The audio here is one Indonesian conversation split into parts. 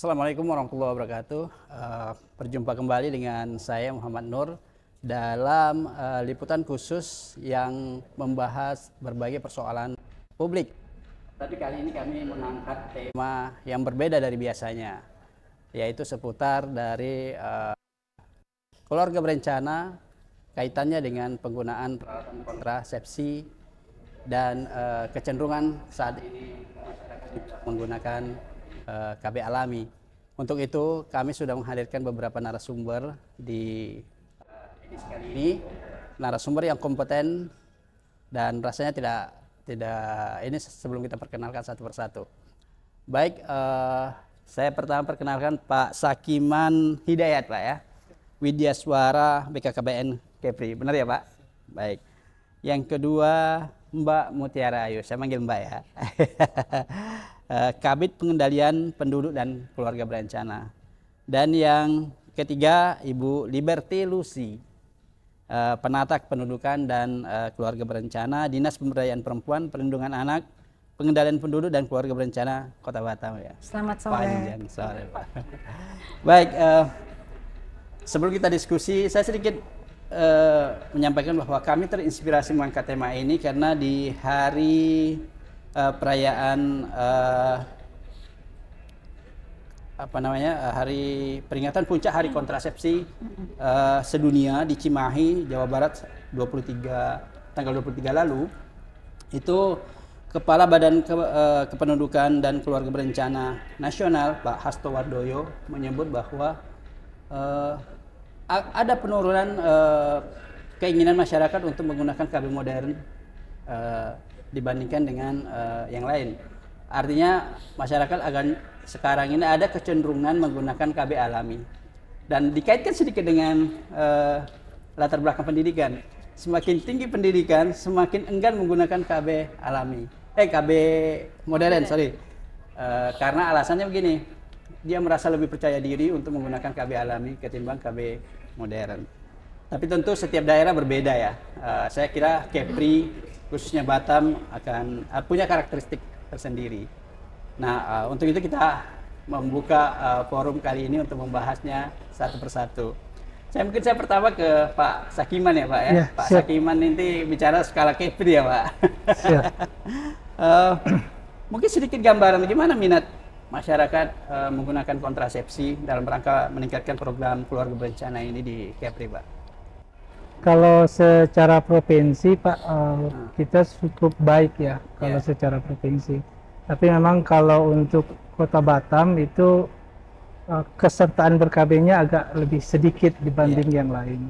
Assalamualaikum warahmatullahi wabarakatuh. Berjumpa kembali dengan saya Muhammad Nur dalam liputan khusus yang membahas berbagai persoalan publik. Tapi kali ini kami mengangkat tema yang berbeda dari biasanya, yaitu seputar dari keluarga berencana, kaitannya dengan penggunaan peralatan kontrasepsi dan kecenderungan saat ini masyarakat menggunakan KB alami. Untuk itu kami sudah menghadirkan beberapa narasumber di edisi kali ini, narasumber yang kompeten dan rasanya tidak ini sebelum kita perkenalkan satu persatu. Baik, saya pertama perkenalkan Pak Sakiman Hidayat, Pak ya, Widya Suara BKKBN Kepri, benar ya Pak? Baik. Yang kedua Mbak Mutiara Ayu, saya manggil Mbak ya. Kabid Pengendalian Penduduk dan Keluarga Berencana. Dan yang ketiga Ibu Liberty Lucy, Penata Kependudukan dan Keluarga Berencana, Dinas Pemberdayaan Perempuan, Perlindungan Anak, Pengendalian Penduduk dan Keluarga Berencana Kota Batam ya. Selamat sore. Panjang sore Pak. Baik, sebelum kita diskusi, saya sedikit menyampaikan bahwa kami terinspirasi mengangkat tema ini karena di hari perayaan hari peringatan puncak hari kontrasepsi sedunia di Cimahi, Jawa Barat tanggal 23 lalu, itu Kepala Badan Kependudukan dan Keluarga Berencana Nasional Pak Hasto Wardoyo menyebut bahwa ada penurunan keinginan masyarakat untuk menggunakan KB modern dibandingkan dengan yang lain. Artinya masyarakat sekarang ini ada kecenderungan menggunakan KB alami. Dan dikaitkan sedikit dengan latar belakang pendidikan. Semakin tinggi pendidikan, semakin enggan menggunakan KB alami. KB modern, sorry. Karena alasannya begini, dia merasa lebih percaya diri untuk menggunakan KB alami ketimbang KB modern. Tapi tentu setiap daerah berbeda ya. Saya kira Kepri, khususnya Batam, akan punya karakteristik tersendiri. Nah, untuk itu kita membuka forum kali ini untuk membahasnya satu persatu. Saya pertama ke Pak Sakiman ya Pak ya. Ya, Pak siap. Sakiman nanti bicara skala Kepri ya Pak. Siap. Mungkin sedikit gambaran bagaimana minat masyarakat menggunakan kontrasepsi dalam rangka meningkatkan program keluarga berencana ini di Kepri Pak. Kalau secara provinsi Pak, kita cukup baik ya kalau secara provinsi. Tapi memang kalau untuk Kota Batam itu kesertaan ber-KB-nya agak lebih sedikit dibanding yang lain.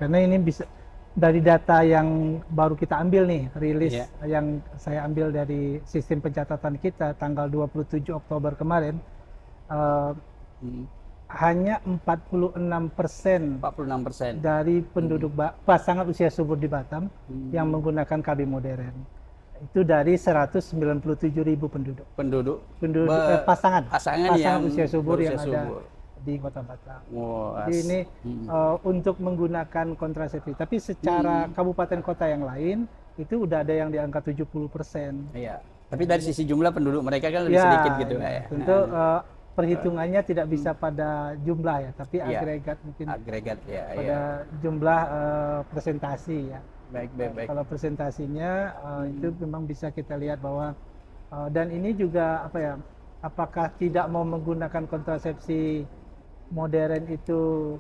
Karena ini bisa dari data yang baru kita ambil nih, rilis yang saya ambil dari sistem pencatatan kita tanggal 27 Oktober kemarin, hanya 46% dari penduduk pasangan usia subur di Batam yang menggunakan KB modern. Itu dari 197.000 penduduk. Pasangan yang usia subur yang ada di Kota Batam. Jadi ini untuk menggunakan kontrasepsi. Tapi secara kabupaten kota yang lain itu udah ada yang di angka 70%. Iya. Tapi dari sisi jumlah penduduk mereka kan lebih sedikit gitu ya. Tentu perhitungannya tidak bisa pada jumlah ya, tapi agregat mungkin. Agregat ya. Pada jumlah presentasi ya. Baik. Kalau presentasinya itu memang bisa kita lihat bahwa dan ini juga apakah tidak mau menggunakan kontrasepsi modern itu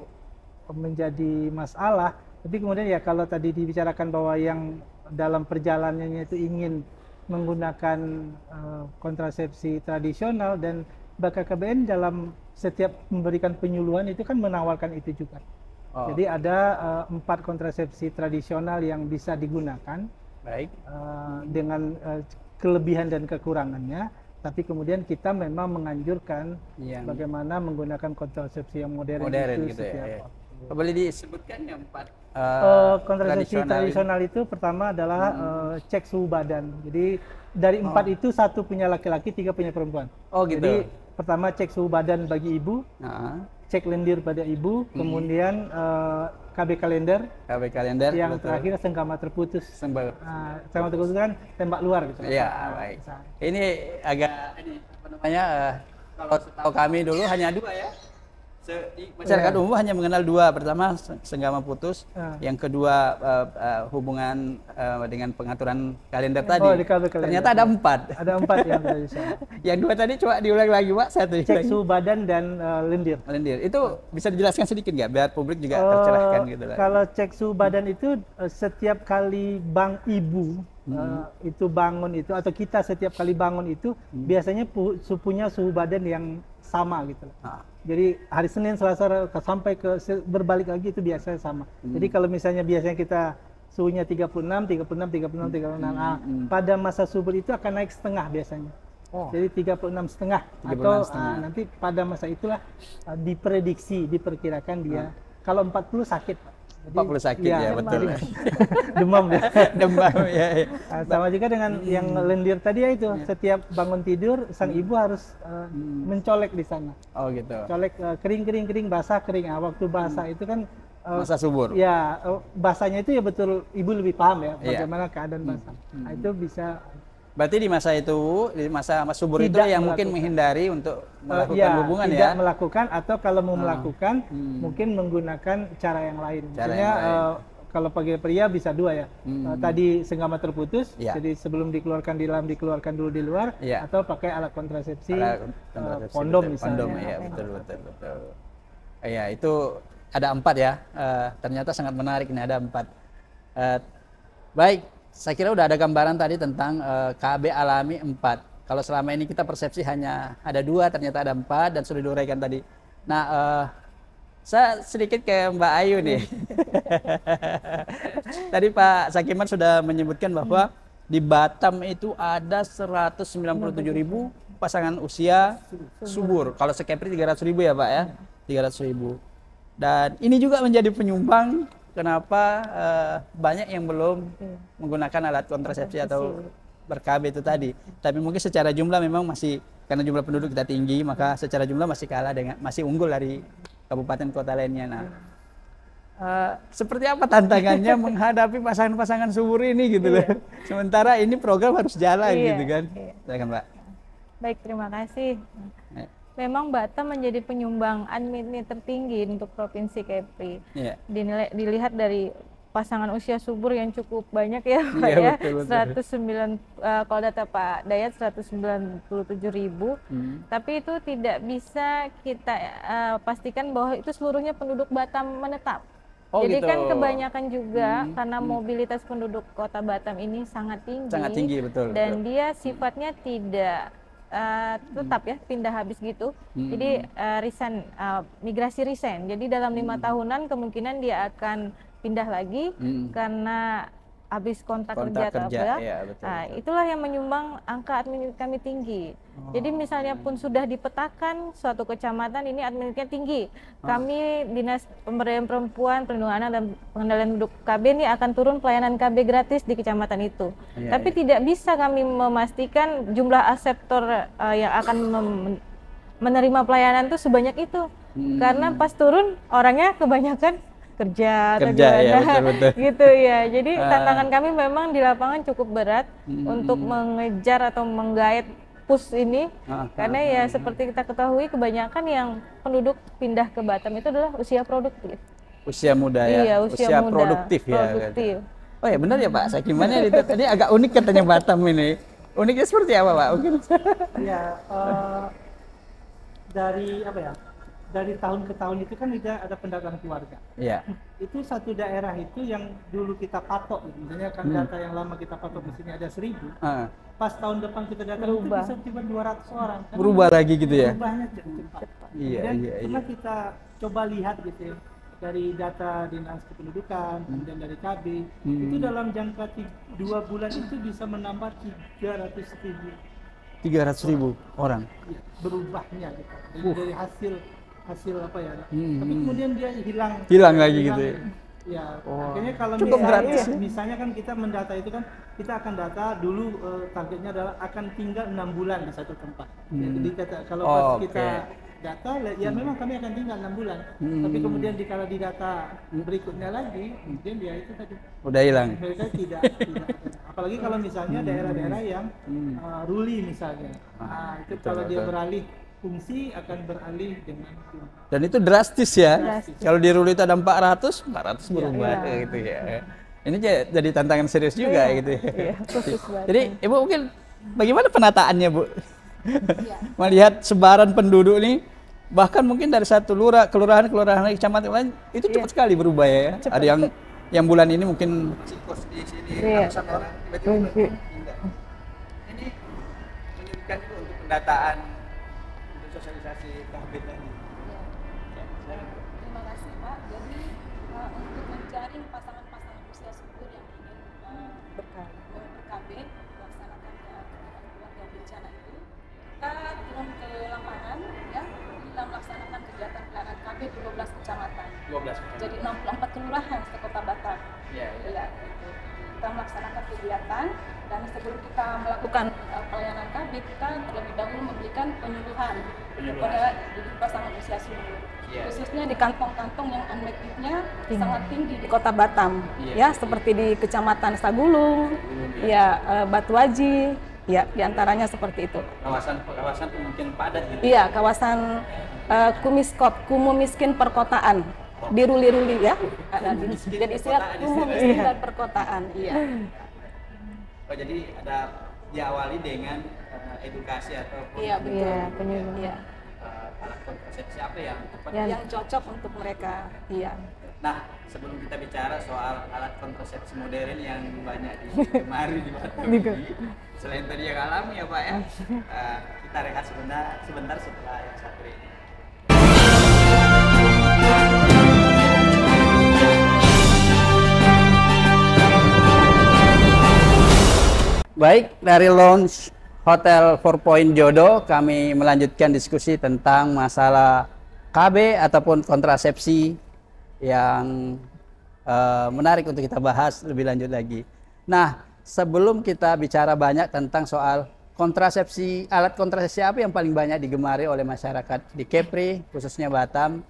menjadi masalah, tapi kemudian ya kalau tadi dibicarakan bahwa yang dalam perjalanannya itu ingin menggunakan kontrasepsi tradisional, dan BKKBN dalam setiap memberikan penyuluhan itu kan menawarkan itu juga. Jadi ada 4 kontrasepsi tradisional yang bisa digunakan, dengan kelebihan dan kekurangannya. Tapi kemudian kita memang menganjurkan bagaimana menggunakan kontrasepsi yang modern itu gitu setiap ya. Boleh disebutkan yang 4 kontrasepsi tradisional itu pertama adalah cek suhu badan. Jadi dari 4 itu 1 punya laki-laki, 3 punya perempuan. Gitu. Jadi pertama cek suhu badan bagi ibu, cek lendir pada ibu, kemudian KB kalender, yang terakhir senggama terputus. Senggama terputus kan tembak luar gitu. Iya, baik. Ini agak Kalau setahu kami dulu hanya 2 ya. Masyarakat umum hanya mengenal 2. Pertama senggama putus, yang kedua hubungan dengan pengaturan kalender tadi. Di kalender. Ternyata ada 4. Ada 4 yang tradisional. Yang 2 tadi coba diulang lagi Pak. Cek suhu badan dan lendir. Lendir. Itu bisa dijelaskan sedikit nggak biar publik juga tercerahkan gitu lah. Kalau cek suhu badan itu setiap kali bank ibu itu bangun itu atau kita setiap kali bangun itu biasanya punya suhu badan yang sama gitu. Jadi hari Senin, Selasa sampai ke berbalik lagi itu biasanya sama. Jadi kalau misalnya biasanya kita suhunya 36, 36, 36, 36. Pada masa subuh itu akan naik setengah biasanya. Jadi 36,5 atau nanti pada masa itulah diperkirakan dia kalau 40 sakit. Jadi, 40 sakit ya betul. Demam ya. Demam ya. Sama juga dengan yang lendir tadi ya itu. Setiap bangun tidur sang ibu harus mencolek di sana. Oh gitu. Colek kering basah kering. Waktu basah itu kan masa subur. Ya, basahnya itu ya betul ibu lebih paham ya bagaimana keadaan basah. Nah, itu bisa. Berarti di masa itu, di masa subur itu yang mungkin menghindari untuk melakukan hubungan ya? Tidak melakukan, atau kalau mau melakukan mungkin menggunakan cara yang lain. Misalnya kalau bagi pria bisa 2 ya. Tadi senggama terputus, jadi sebelum dikeluarkan di dalam dikeluarkan dulu di luar, atau pakai alat kontrasepsi, kondom misalnya. Kondom ya, betul. Ya itu ada 4 ya. Ternyata sangat menarik ini ada 4. Baik. Saya kira udah ada gambaran tadi tentang KB alami 4. Kalau selama ini kita persepsi hanya ada 2, ternyata ada 4 dan sudah diuraikan tadi. Nah, saya sedikit ke Mbak Ayu nih. Tadi Pak Sakiman sudah menyebutkan bahwa di Batam itu ada 197.000 pasangan usia subur. Kalau sekepri 300.000 ya Pak ya, 300.000. Dan ini juga menjadi penyumbang kenapa banyak yang belum menggunakan alat kontrasepsi atau ber-KB itu tadi. Tapi mungkin secara jumlah memang masih, karena jumlah penduduk kita tinggi, maka secara jumlah masih kalah dengan, masih unggul dari kabupaten kota lainnya. Nah, seperti apa tantangannya menghadapi pasangan-pasangan subur ini gitu loh. Sementara ini program harus jalan gitu kan. Silakan Mbak. Baik, terima kasih. Memang Batam menjadi penyumbang admitnya tertinggi untuk Provinsi Kepri. Dilihat dari pasangan usia subur yang cukup banyak ya Pak ya. Betul. 109 kalau data Pak Dayat 197.000. Tapi itu tidak bisa kita pastikan bahwa itu seluruhnya penduduk Batam menetap. Jadi gitu. Kan kebanyakan juga karena mobilitas penduduk Kota Batam ini sangat tinggi. Sangat tinggi betul. Dan dia sifatnya tidak tetap ya pindah habis gitu. Jadi migrasi resign. Jadi dalam 5 tahunan kemungkinan dia akan pindah lagi karena habis kontrak kerja atau apa. Betul. Itulah yang menyumbang angka admin kami tinggi. Jadi misalnya pun sudah dipetakan suatu kecamatan ini adminnya tinggi, kami Dinas Pemberdayaan Perempuan, Perlindungan Anak dan Pengendalian Penduduk KB ini akan turun pelayanan KB gratis di kecamatan itu. Tapi tidak bisa kami memastikan jumlah aseptor yang akan menerima pelayanan itu sebanyak itu. Karena pas turun orangnya kebanyakan kerja atau gimana, betul. Gitu ya. Jadi tantangan kami memang di lapangan cukup berat untuk mengejar atau menggait push ini, karena ya seperti kita ketahui kebanyakan yang penduduk pindah ke Batam itu adalah usia produktif. Usia muda ya. Iya, usia muda, produktif ya. Produktif. Oh ya benar ya Pak Sakimannya itu tadi agak unik katanya Batam ini. Uniknya seperti apa Pak? Mungkin. Ya dari apa ya? Dari tahun ke tahun itu kan ada pendataan keluarga. Iya. Itu satu daerah itu yang dulu kita patok, misalnya kan data yang lama kita patok di sini ada 1.000. Pas tahun depan kita data itu bisa tiba 200 orang. Kan berubah lagi gitu ya. Berubahnya cepat. Iya. Cuma kita coba lihat gitu ya, dari data Dinas Kependudukan, kemudian dari KB, itu dalam jangka 2 bulan itu bisa menambah 300.000. 300.000 orang. Ya, berubahnya gitu. Dari hasil apa ya, tapi kemudian dia hilang lagi gitu ya. Ya, akhirnya kalau misalnya kan kita mendata itu kan kita akan data dulu targetnya adalah akan tinggal 6 bulan di satu tempat. Jadi kalau pas kita data ya memang kami akan tinggal 6 bulan. Tapi kemudian kalau di data berikutnya lagi, kemudian dia itu tadi udah hilang. Mereka tidak. Apalagi kalau misalnya daerah-daerah yang ruli misalnya. Itu kalau dia beralih fungsi akan beralih dengan tumbuh. Dan itu drastis ya. Drastis. Kalau di Ruli itu ada 400 berubah Iya. gitu ya. Ini jadi tantangan serius juga gitu ya. Iya, khusus Batam. Jadi Ibu mungkin bagaimana penataannya Bu? Melihat sebaran penduduk ini, bahkan mungkin dari satu kelurahan lain, kecamatan lain itu cepat sekali berubah ya. Ada yang bulan ini mungkin kos di sini Iya. ratusan orang tiba-tiba pindah. Ini menunjukkan juga untuk pendataan untuk sosialisasi KB tadi. Terima kasih Pak. Jadi untuk menjaring pasangan-pasangan usia subur yang ingin ber-KB melaksanakan kegiatan keluarga berencana itu, kita turun ke lapangan ya, kita melaksanakan kegiatan pelaksanaan KB di 12 kecamatan. 12. Jadi 64 kelurahan sekota Batam. Iya. Iya, gitu. Kita melaksanakan kegiatan dan sebelum kita melakukan pelayanan KB, kita terlebih dahulu memberikan penyuluhan kepada pasangan usia subur. Iya. Khususnya di kantong-kantong yang unmet-nya sangat tinggi di Kota Batam, ya seperti di Kecamatan Sagulung, ya Batu Aji, ya diantaranya seperti itu. Kawasan mungkin padat gitu. Iya, kawasan Kumuh Miskin Perkotaan di Ruli-Ruli ya. Ada di jadi istilah Kumuh Miskin dan Perkotaan. Iya. Oh, jadi ada diawali dengan edukasi atau Iya betul. Iya, penyuluhan. Iya. alat kontrasepsi apa yang tepat. Yang cocok untuk mereka. Iya. Nah, sebelum kita bicara soal alat kontrasepsi modern yang banyak kemari di Batam ini, selain tadi yang alami ya Pak ya, kita rehat sebentar setelah yang satu ini. Baik, dari Lounge Hotel 4 Point Jodoh, kami melanjutkan diskusi tentang masalah KB ataupun kontrasepsi yang menarik untuk kita bahas lebih lanjut lagi. Nah, sebelum kita bicara banyak tentang soal kontrasepsi, alat kontrasepsi apa yang paling banyak digemari oleh masyarakat di Kepri, khususnya Batam,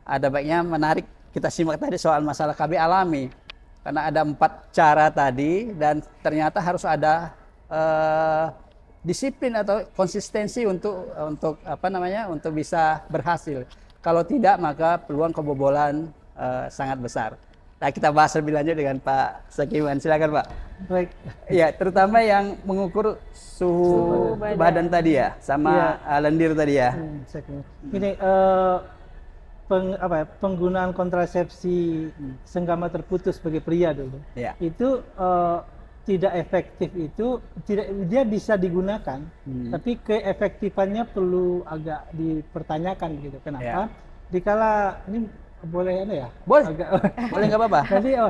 ada baiknya menarik kita simak tadi soal masalah KB alami. Karena ada 4 cara tadi dan ternyata harus ada disiplin atau konsistensi untuk untuk bisa berhasil. Kalau tidak maka peluang kebobolan sangat besar. Nah, kita bahas lebih lanjut dengan Pak Sakiwan. Silakan Pak. Baik. Ya, terutama yang mengukur suhu badan tadi ya, sama lendir tadi ya. Ini penggunaan kontrasepsi senggama terputus bagi pria dulu. Ya. Itu tidak efektif, itu dia bisa digunakan, tapi keefektifannya perlu agak dipertanyakan gitu. Kenapa? Dikala ini boleh ya? Boleh. Boleh nggak apa-apa.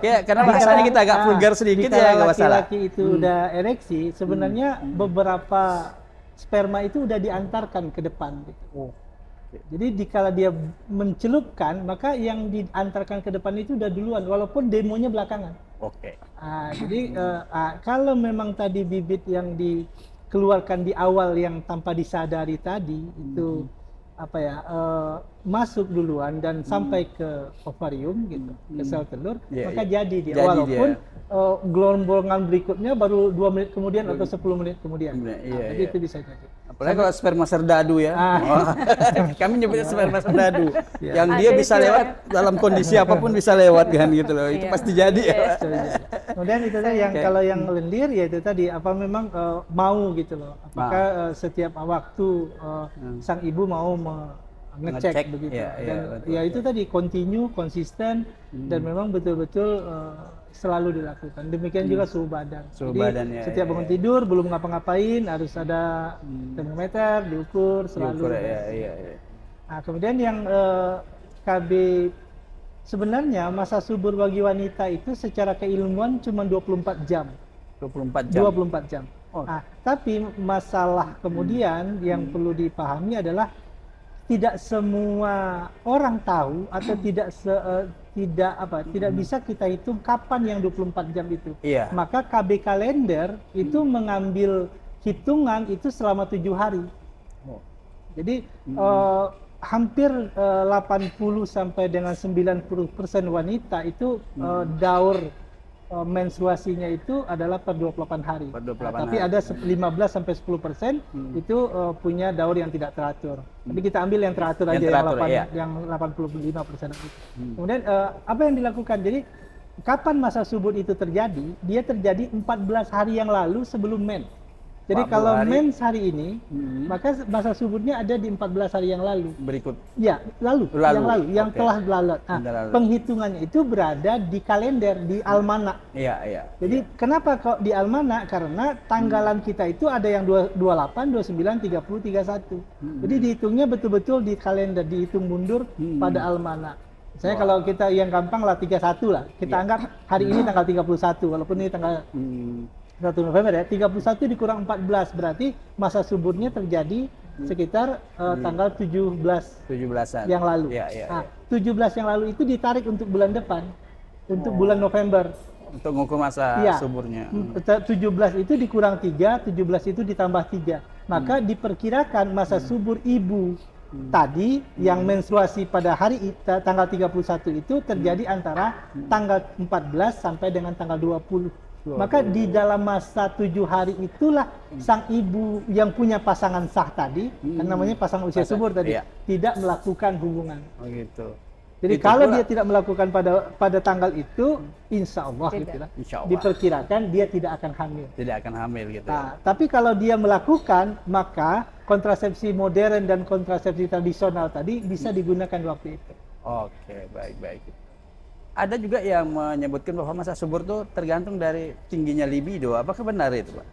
Ya, karena bahasanya kita agak vulgar sedikit ya, nggak masalah. Laki-laki itu udah ereksi, sebenarnya beberapa sperma itu udah diantarkan ke depan gitu. Jadi dikala dia mencelupkan, maka yang diantarkan ke depan itu udah duluan, walaupun demonya belakangan. Oke. Jadi kalau memang tadi bibit yang dikeluarkan di awal yang tanpa disadari tadi itu masuk duluan dan sampai ke ovarium gitu, ke sel telur, maka jadi dia. Walaupun gelombang berikutnya baru 2 menit kemudian atau 10 menit kemudian. Jadi itu bisa jadi. Apalagi kalau sperma serdadu ya. Kami nyebutnya sperma serdadu. Yang dia bisa lewat dalam kondisi apapun bisa lewat kan gitu loh. Itu pasti jadi ya. Kemudian itu tadi yang kalau yang lendir ya itu tadi apa memang mau gitu loh. Apakah setiap waktu sang ibu mau ngecek begitu. Dan ya itu tadi continue, konsisten dan memang betul-betul selalu dilakukan. Demikian juga suhu badan. Jadi setiap bangun tidur belum ngapa-ngapain harus ada termometer diukur selalu. Nah, kemudian yang KB sebenarnya masa subur bagi wanita itu secara keilmuan cuma 24 jam. 24 jam. Nah, tapi masalah kemudian yang perlu dipahami adalah tidak semua orang tahu atau tidak bisa kita hitung kapan yang 24 jam itu. Maka KB kalender itu mengambil hitungan itu selama 7 hari. Jadi hampir 80 sampai dengan 90% wanita itu daur menstruasinya itu adalah per 28 hari. Per 28 Tapi hari. ada 15 sampai 10% itu punya daur yang tidak teratur. Tapi kita ambil yang teratur Yang aja teratur, iya. yang 85% itu. Kemudian apa yang dilakukan? Jadi kapan masa subur itu terjadi? Dia terjadi 14 hari yang lalu sebelum men. Jadi 40 kalau hari. mens hari ini, maka masa suburnya ada di 14 hari yang lalu. Berikut. Ya, yang Oke. telah lalu. Nah, Sudah lalu. penghitungannya itu berada di kalender, di almanak. Iya. Jadi kenapa kok di almanak? Karena tanggalan kita itu ada yang 28, 29, 30, 31. Jadi dihitungnya betul-betul di kalender, dihitung mundur pada almanak. Saya kalau kita yang gampang lah 31 lah. Kita anggap hari ini tanggal 31 walaupun ini tanggal 1 November ya. 31 dikurang 14 berarti masa suburnya terjadi sekitar tanggal 17 yang lalu. Iya. Nah, 17 yang lalu itu ditarik untuk bulan depan. Untuk bulan November. Untuk mengukur masa Iya. suburnya. 17 itu dikurang 3, 17 itu ditambah 3. Maka diperkirakan masa subur ibu tadi yang menstruasi pada hari tanggal 31 itu terjadi antara tanggal 14 sampai dengan tanggal 20. Maka di dalam masa 7 hari itulah sang ibu yang punya pasangan sah tadi, yang namanya pasangan usia subur tadi, iya. tidak melakukan hubungan. Oh gitu. Jadi Itu kalau pula. dia tidak melakukan pada tanggal itu, insya Allah, gitu lah, Insya Allah. diperkirakan dia tidak akan hamil. Tidak akan hamil gitu. Nah, tapi kalau dia melakukan, maka kontrasepsi modern dan kontrasepsi tradisional tadi bisa digunakan waktu itu. Oke, baik. Ada juga yang menyebutkan bahwa masa subur itu tergantung dari tingginya libido. Apakah benar itu, Pak?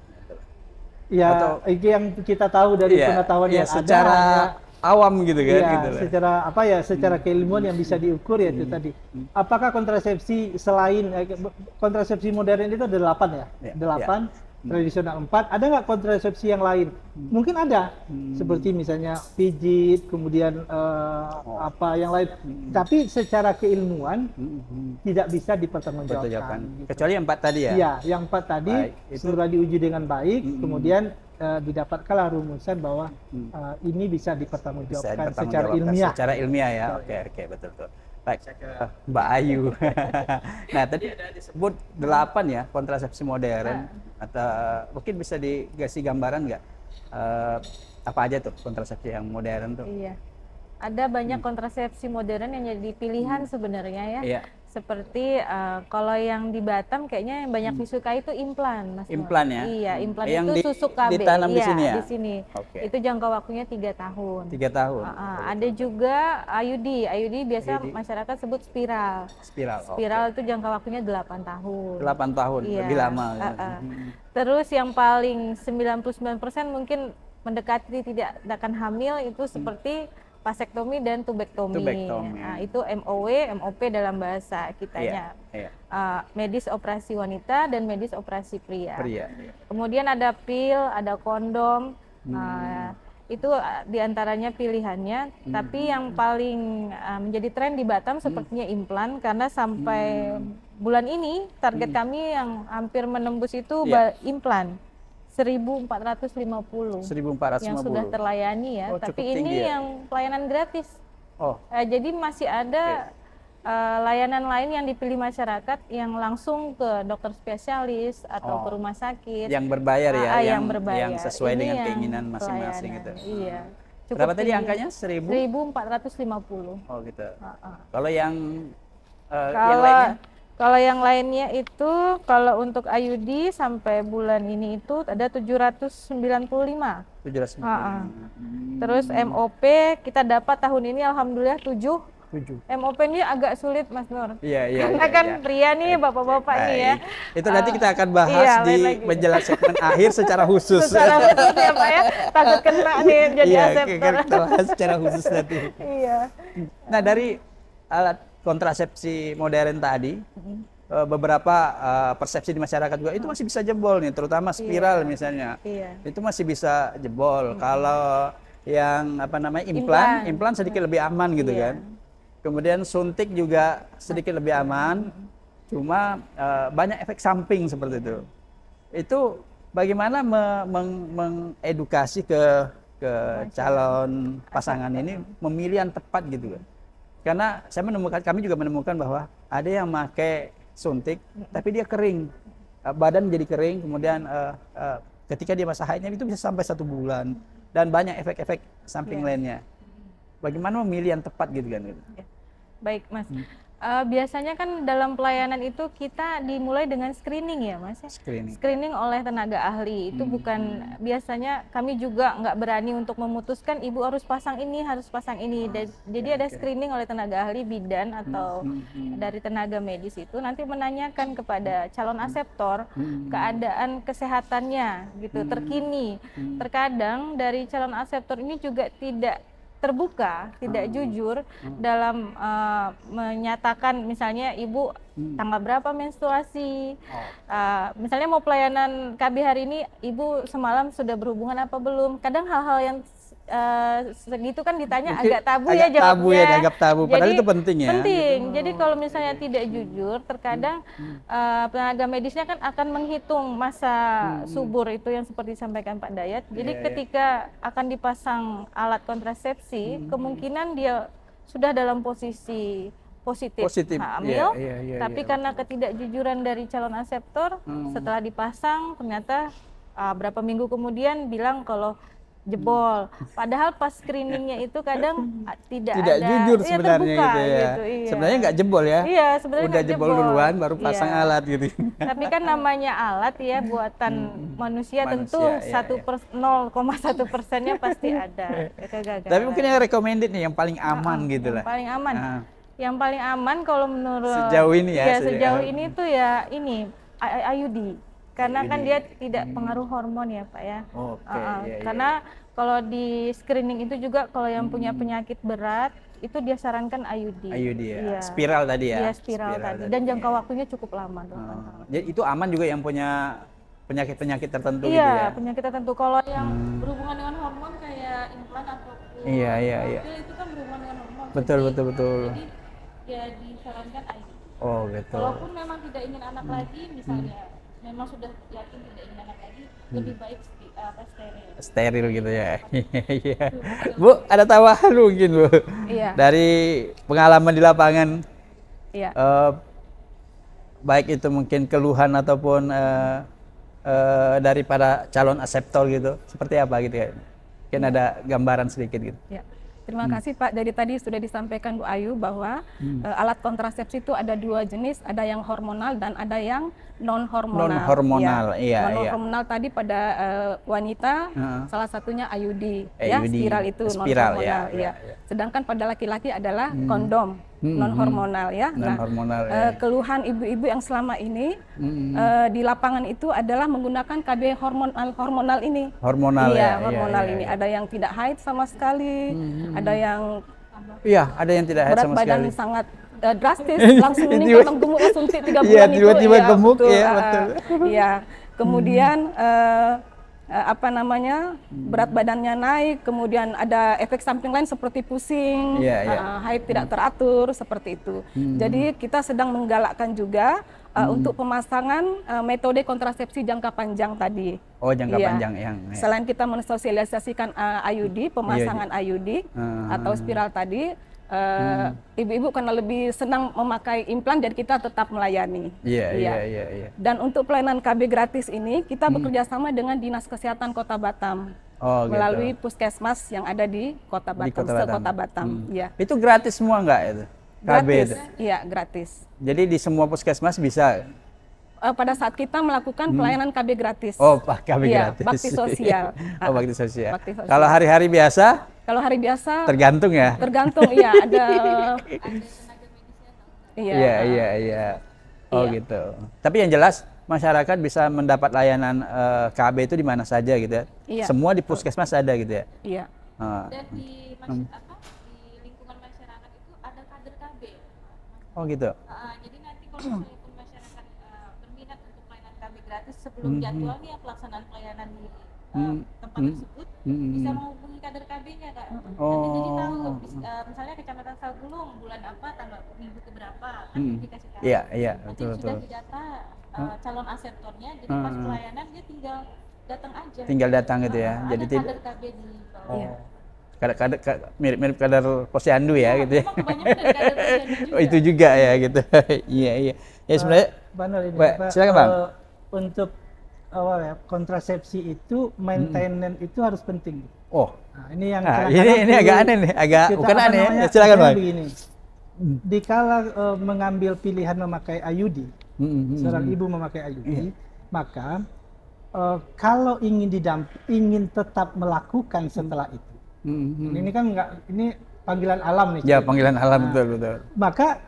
Ya, Atau- itu yang kita tahu dari pengetahuan yang secara ada. awam gitu kan, Iya, gitu lah. secara apa ya, secara keilmuan yang bisa diukur ya itu tadi. Apakah kontrasepsi selain kontrasepsi modern itu ada 8 ya? Iya, 8, tradisional 4. Ada nggak kontrasepsi yang lain? Mungkin ada, seperti misalnya pijit, kemudian apa yang lain. Tapi secara keilmuan tidak bisa dipertanggungjawabkan. Pertunjukan. gitu. Kecuali yang 4 tadi ya. Iya, yang 4 tadi Baik, itu- sudah diuji dengan baik, kemudian didapatkanlah rumusan bahwa ini bisa Bisa dipertanggungjawabkan secara dipertanggungjawabkan ilmiah. secara ilmiah ya. Oke, betul. Baik, saya ke Mbak Ayu. Nah, tadi ada disebut 8 ya kontrasepsi modern. Atau mungkin bisa dikasih gambaran nggak apa aja tuh kontrasepsi yang modern tuh? Iya. Ada banyak kontrasepsi modern yang jadi pilihan sebenarnya ya. Iya. Seperti kalau yang di Batam kayaknya yang banyak disukai itu implan, Mas Nur. Implan ya? Iya, implan Yang itu susuk KB. ditanam di Iya, sini ya? di sini. Oke. Itu jangka waktunya 3 tahun. 3 tahun. Ada juga IUD. IUD biasa IUD. masyarakat sebut spiral. Spiral. Spiral itu jangka waktunya 8 tahun. 8 tahun, Iya. lebih lama. Terus yang paling 99% mungkin mendekati tidak akan hamil itu seperti vasektomi dan tubektomi. Tubektomi. Nah, itu MOW, MOP dalam bahasa kitanya. Iya. Medis operasi wanita dan medis operasi pria. Pria. Kemudian ada pil, ada kondom. Itu diantaranya pilihannya. Tapi yang paling menjadi tren di Batam sepertinya implan karena sampai bulan ini target kami yang hampir menembus itu Iya. implan 1.450 1450. yang sudah terlayani ya. Oh, Tapi cukup tinggi ini ya? yang pelayanan gratis. Oh, Jadi masih ada layanan lain yang dipilih masyarakat yang langsung ke dokter spesialis atau ke rumah sakit. yang berbayar ya, yang berbayar. yang sesuai Ini dengan yang keinginan masing-masing pelayanan. gitu. Iya. Berapa tadi tinggi. angkanya? 1000? 1.450. Oh gitu. Heeh. Kalau yang yang Kalau lainnya? kalau yang lainnya itu kalau untuk IUD sampai bulan ini itu ada 795. 700. Heeh. Terus MOP kita dapat tahun ini alhamdulillah 7. 7. MOP ini agak sulit Mas Nur. Iya. Karena kan pria nih bapak-bapak nih ya. Itu nanti kita akan bahas iya, di lain lagi. menjelang segmen akhir secara khusus. Secara khusus ya Pak ya. Takut kena nih jadi Iya, aseptor. kita bahas secara khusus nanti. Iya. Nah, dari alat kontrasepsi modern tadi, beberapa persepsi di masyarakat juga itu masih bisa jebol nih, terutama spiral misalnya. Iya. Itu masih bisa jebol. Kalau yang apa namanya implan sedikit lebih aman gitu Iya. kan. Kemudian suntik juga sedikit lebih aman, cuma banyak efek samping seperti itu. Itu bagaimana mengedukasi ke calon pasangan ini memilih yang tepat gitu kan? Karena kami juga menemukan bahwa ada yang pakai suntik, tapi dia kering, badan jadi kering, kemudian ketika dia masa haidnya itu bisa sampai 1 bulan dan banyak efek-efek samping lainnya. Bagaimana memilih yang tepat gitu kan? Baik Mas. Biasanya kan dalam pelayanan itu kita dimulai dengan screening ya Mas ya. Screening oleh tenaga ahli itu bukan, biasanya kami juga nggak berani untuk memutuskan ibu harus pasang ini, harus pasang ini. Jadi ada screening oleh tenaga ahli bidan atau dari tenaga medis itu nanti menanyakan kepada calon aseptor keadaan kesehatannya gitu terkini. Terkadang dari calon aseptor ini juga tidak terbuka, tidak jujur dalam menyatakan misalnya ibu tanggal berapa menstruasi, misalnya mau pelayanan KB hari ini ibu semalam sudah berhubungan apa belum. Kadang hal-hal yang segitu kan ditanya mungkin agak tabu ya jawabnya. Agak tabu, padahal itu penting ya. Penting. Jadi kalau misalnya tidak jujur, terkadang tenaga medisnya kan akan menghitung masa subur itu yang seperti disampaikan Pak Dayat. Jadi ketika akan dipasang alat kontrasepsi, kemungkinan dia sudah dalam posisi positif hamil, tapi karena ketidakjujuran dari calon aseptor, setelah dipasang ternyata berapa minggu kemudian bilang kalau jebol, padahal pas screeningnya itu kadang tidak ada, jujur sebenarnya terbuka, gitu ya. Gitu, sebenarnya nggak jebol ya, sebenarnya udah jebol duluan baru pasang alat gitu. Tapi kan namanya alat ya buatan manusia tentu 0,1%-nya pasti ada kegagalan. Tapi mungkin yang recommended nih yang paling aman gitu lah. Paling aman. Yang paling aman kalau menurut sejauh ini ya. Sejauh ini tuh ya ini IUD. Karena kan dia tidak pengaruh hormon ya Pak ya. Karena kalau di screening itu juga kalau yang punya penyakit berat itu dia sarankan IUD. IUD ya. Iya. Spiral tadi ya. Iya, spiral tadi. Dan jangka waktunya cukup lama. Jadi itu aman juga yang punya penyakit-penyakit tertentu gitu ya? ya. Iya, penyakit tertentu. Kalau yang berhubungan dengan hormon kayak implan ataupun itu kan berhubungan dengan hormon. Betul. Jadi ya disarankan IUD. Oh gitu. Walaupun memang tidak ingin anak lagi misalnya, memang sudah yakin tidak ingin anak lagi, lebih baik steril gitu ya. Bu, ada tambahan mungkin Bu? Iya. Dari pengalaman di lapangan, baik itu mungkin keluhan ataupun daripada calon aseptor gitu, seperti apa gitu ya? Mungkin ada gambaran sedikit gitu. Ya. Terima kasih Pak. Dari tadi sudah disampaikan Bu Ayu bahwa alat kontrasepsi itu ada 2 jenis, ada yang hormonal dan ada yang non-hormonal. Non-hormonal, non-hormonal tadi pada wanita, salah satunya IUD, ya, spiral itu non-hormonal. Sedangkan pada laki-laki adalah kondom non-hormonal ya. Non-hormonal, keluhan ibu-ibu yang selama ini di lapangan itu adalah menggunakan KB hormonal ini. Hormonal ini. Ada yang tidak haid sama sekali, ada yang ada yang tidak haid sama sekali. Berat badan sangat drastis, langsung meningkat gemuk suntik 3 bulan itu. Tiba-tiba gemuk betul. Kemudian berat badannya naik, kemudian ada efek samping lain seperti pusing, haid tidak teratur seperti itu. Jadi kita sedang menggalakkan juga untuk pemasangan metode kontrasepsi jangka panjang tadi. Oh, jangka panjang yang. Selain kita mensosialisasikan IUD, pemasangan IUD atau spiral tadi, ibu-ibu karena lebih senang memakai implan dan kita tetap melayani. Iya. Dan untuk pelayanan KB gratis ini kita bekerja sama dengan Dinas Kesehatan Kota Batam. Melalui puskesmas yang ada di Kota Batam, Kota Batam. Ya. Itu gratis semua enggak itu? Gratis. Iya, gratis. Jadi di semua puskesmas bisa. Pada saat kita melakukan pelayanan KB gratis. Oh, KB gratis. Bakti sosial. Bakti sosial. Kalau hari-hari biasa? Kalau hari biasa tergantung ya. Tergantung, iya, ada Iya. Oh gitu. Tapi yang jelas masyarakat bisa mendapat layanan KB itu di mana saja gitu ya. Iya. Semua di puskesmas ada gitu ya. Iya. Dan di lingkungan masyarakat itu ada kader KB. Oh gitu. Jadi nanti kalau misalnya masyarakat berminat untuk pelayanan KB gratis sebelum jadwalnya pelaksanaan pelayanan di tempat tersebut bisa menghubungi kader KB-nya Kak. Nanti jadi tahu misalnya Kecamatan Sagulung bulan apa tanggal minggu keberapa kan dikasih tahu. Iya, nanti sudah didata calon aseptornya, jadi pas pelayanan dia tinggal datang aja. Tinggal datang gitu ya. Jadi kader KB di bawah. mirip-mirip kadar posyandu ya gitu ya. Memang kebanyakan dari kadar posyandu juga. Oh, itu juga ya gitu. Iya iya. Ya sebenarnya Benar ini. Pak, silakan, Bang. Untuk kontrasepsi itu maintenance itu harus penting. oh, Nah, ini yang nah, kadang-kadang ini agak perlu aneh nih, agak kita bukan aneh ya. namanya, Silakan, misalnya Bang. begini. Dikala mengambil pilihan memakai IUD, seorang ibu memakai IUD, Iya. maka kalau ingin tetap melakukan setelah itu, ini kan enggak, ini panggilan alam nih. Ya, panggilan alam Nah, betul. Maka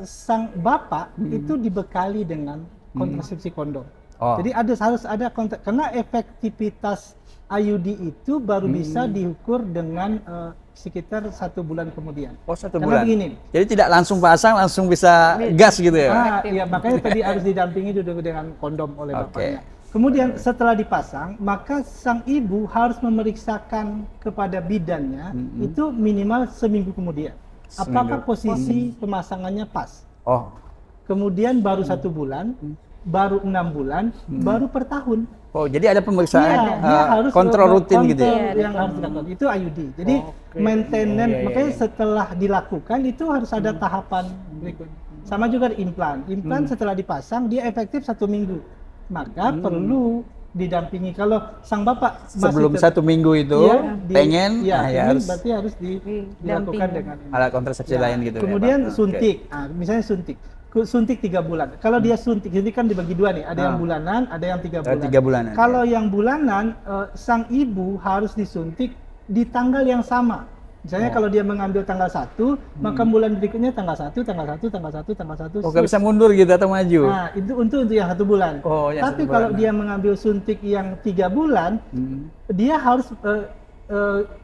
sang bapak itu dibekali dengan kontrasepsi kondom. Oh. Jadi harus ada karena efektivitas IUD itu baru bisa diukur dengan sekitar 1 bulan kemudian. Oh, 1 Karena bulan. begini. Jadi tidak langsung pasang, langsung bisa gas gitu ya. Iya, makanya tadi harus didampingi juga dengan kondom oleh Oke. bapaknya. Kemudian setelah dipasang, maka sang ibu harus memeriksakan kepada bidannya itu minimal seminggu kemudian. Apakah posisi pemasangannya pas? Oh, Kemudian baru 1 bulan, baru 6 bulan, baru per tahun. oh jadi ada pemeriksaan Iya, dia harus kontrol rutin gitu ya. kontrol yang harus dilakukan. Itu IUD. Jadi maintenance, Iya. makanya setelah dilakukan itu harus ada tahapan berikutnya. Sama juga di implan. Implan setelah dipasang dia efektif 1 minggu. Maka perlu didampingi. Kalau sang bapak masih Sebelum 1 minggu itu pengen, ya, ya harus berarti harus dilakukan dengan ini. alat kontrasepsi lain gitu. Kemudian ya, Pak? suntik. Nah, misalnya suntik 3 bulan. Kalau dia suntik kan dibagi 2 nih, ada yang bulanan, ada yang 3 bulan. 3 bulanan. Kalau yang bulanan, sang ibu harus disuntik di tanggal yang sama. Misalnya kalau dia mengambil tanggal 1, maka bulan berikutnya tanggal 1, tanggal 1, tanggal 1, tanggal 1. Oh, nggak bisa mundur gitu atau maju? Nah, itu untuk yang 1 bulan. Oh, yang Tapi 1 kalau bulan. dia mengambil suntik yang 3 bulan, dia harus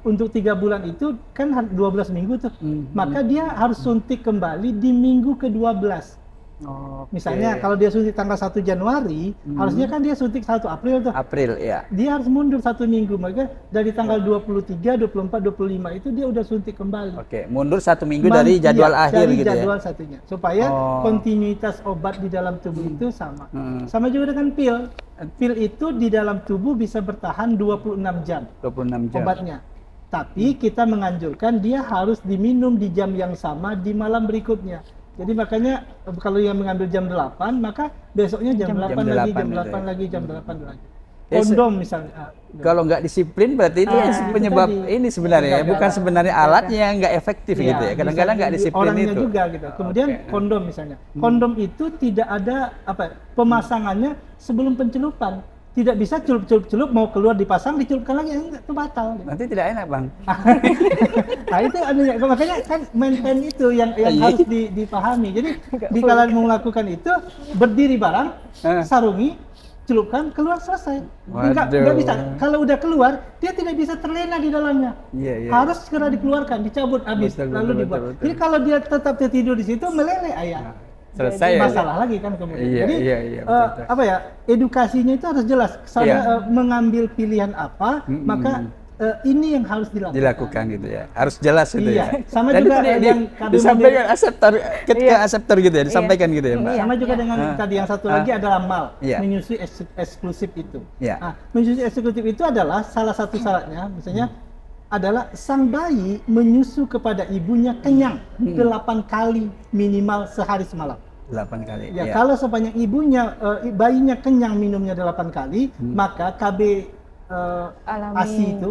untuk 3 bulan itu kan 12 minggu tuh. Maka dia harus suntik kembali di minggu ke-12. Oke. Misalnya kalau dia suntik tanggal 1 Januari, harusnya kan dia suntik 1 April tuh. April ya. Dia harus mundur 1 minggu, maka dari tanggal 23, 24, 25 itu dia udah suntik kembali. Oke, mundur 1 minggu dari jadwal Iya, akhir dari gitu jadwal ya. satunya, supaya Oh. kontinuitas obat di dalam tubuh itu sama. Sama juga dengan pil. Pil itu di dalam tubuh bisa bertahan 26 jam 26 jam. obatnya. Tapi kita menganjurkan dia harus diminum di jam yang sama di malam berikutnya. Jadi makanya kalau yang mengambil jam 8, maka besoknya jam 8 lagi, jam 8 lagi, jam 8 lagi. Ya, Kondom misalnya. Kalau nggak disiplin berarti itu yang itu penyebab tadi. ini sebenarnya ya, bukan sebenarnya alatnya yang nggak efektif gitu ya. Kadang-kadang nggak disiplin orangnya itu. juga gitu. Kemudian kondom misalnya. Kondom itu tidak ada pemasangannya sebelum pencelupan. Tidak bisa celup mau keluar dipasang dicelupkan lagi, enggak, itu batal. Nanti tidak enak, Bang. Nah itu makanya kan maintain itu yang harus dipahami. Jadi di kala mau melakukan itu berdiri bareng, sarungi, celupkan, keluar, selesai. Enggak bisa. Kalau udah keluar, dia tidak bisa terlena di dalamnya. Iya. Harus segera dikeluarkan, dicabut habis, lalu dibuat. Jadi kalau dia tetap tertidur di situ meleleh ayah. Selesai ya. Masalah lagi kan kemudian. Iya, Jadi iya, betul. apa ya, edukasinya itu harus jelas. Saya mengambil pilihan apa, maka ini yang harus dilakukan gitu ya. Harus jelas gitu Iya. ya. Sama Dan juga itu yang disampaikan aseptor ketika aseptor gitu ya, disampaikan gitu ya, Mbak. sama juga dengan tadi yang satu lagi adalah MAL, Iya. menyusui eksklusif itu. Iya. Nah, menyusui eksklusif itu adalah salah satu syaratnya, misalnya adalah sang bayi menyusu kepada ibunya kenyang 8 kali minimal sehari semalam. 8 kali. Ya, Iya. kalau sepanjang bayinya kenyang minumnya 8 kali, maka KB Alami. ASI itu,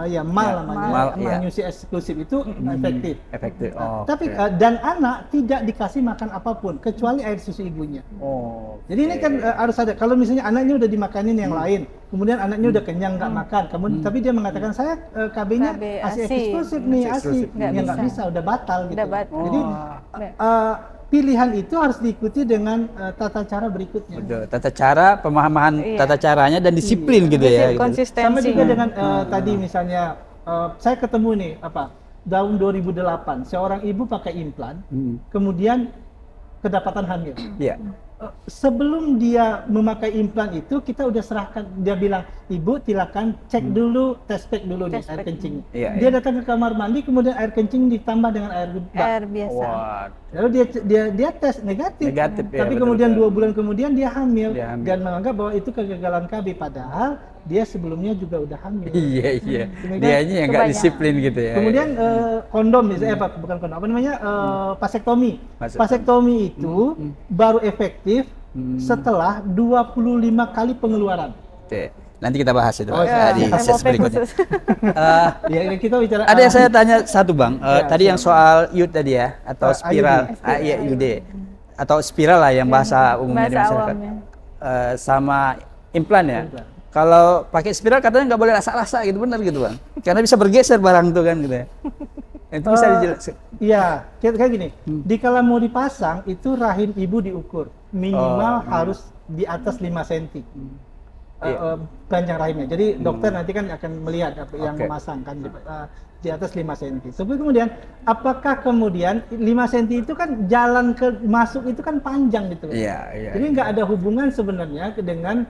ya MAL namanya, MAL, iya. menyusui eksklusif itu efektif. Efektif. Nah, Oh, tapi dan anak tidak dikasih makan apapun kecuali air susu ibunya. oh. Jadi ini kan harus ada. Kalau misalnya anaknya udah dimakanin yang lain, kemudian anaknya udah kenyang nggak makan, kemudian tapi dia mengatakan saya KB-nya KB ASI ASI. eksklusif nih, ASI, Eksklusif. ya nggak Nggak bisa, udah batal gitu. Udah batal. Jadi pilihan itu harus diikuti dengan tata cara berikutnya. Betul. Tata cara, pemahaman tata caranya dan disiplin gitu ya. Gitu. Konsistensi. Sama juga dengan tadi misalnya saya ketemu nih tahun 2008 seorang ibu pakai implan, kemudian kedapatan hamil. Iya. Sebelum dia memakai implan itu kita udah serahkan, dia bilang ibu silakan cek dulu, tes pack dulu nih air kencing. Iya, Dia datang ke kamar mandi, kemudian air kencing ditambah dengan air bak. Air biasa. Wah. Lalu dia tes negatif. Negatif, ya, Tapi betul, kemudian betul. 2 bulan kemudian dia hamil Dia hamil. dan menganggap bahwa itu kegagalan KB, padahal dia sebelumnya juga udah hamil. Iya. Kemudian- Dianya yang nggak Kebanyakan. disiplin gitu ya. Kemudian kondom misalnya bukan kondom, apa namanya, vasektomi. Vasektomi itu baru efektif setelah 25 kali pengeluaran. Oke. Nanti kita bahas itu Oh, di iya. sesi MOP berikutnya. khusus. Ya, kita bicara. Ada yang saya tanya satu Bang, Ya, tadi yang soal IUD tadi ya, atau IUD. spiral, iya IUD, atau spiral lah yang bahasa umumnya di Bahasa masyarakat. awamnya. Sama implan ya. Implan. Kalau pakai spiral katanya nggak boleh rasa-rasa gitu, benar gitu Bang? Karena bisa bergeser barang tuh kan gitu ya. Itu bisa dijelaskan. Iya, kayak gini. Dikala mau dipasang itu rahim ibu diukur minimal harus di atas 5 cm. Panjang rahimnya. Jadi dokter nanti kan akan melihat yang Oke. memasang kan di atas 5 cm. Tapi kemudian apakah kemudian 5 cm itu kan jalan ke masuk itu kan panjang gitu. Iya. Jadi nggak ada hubungan sebenarnya dengan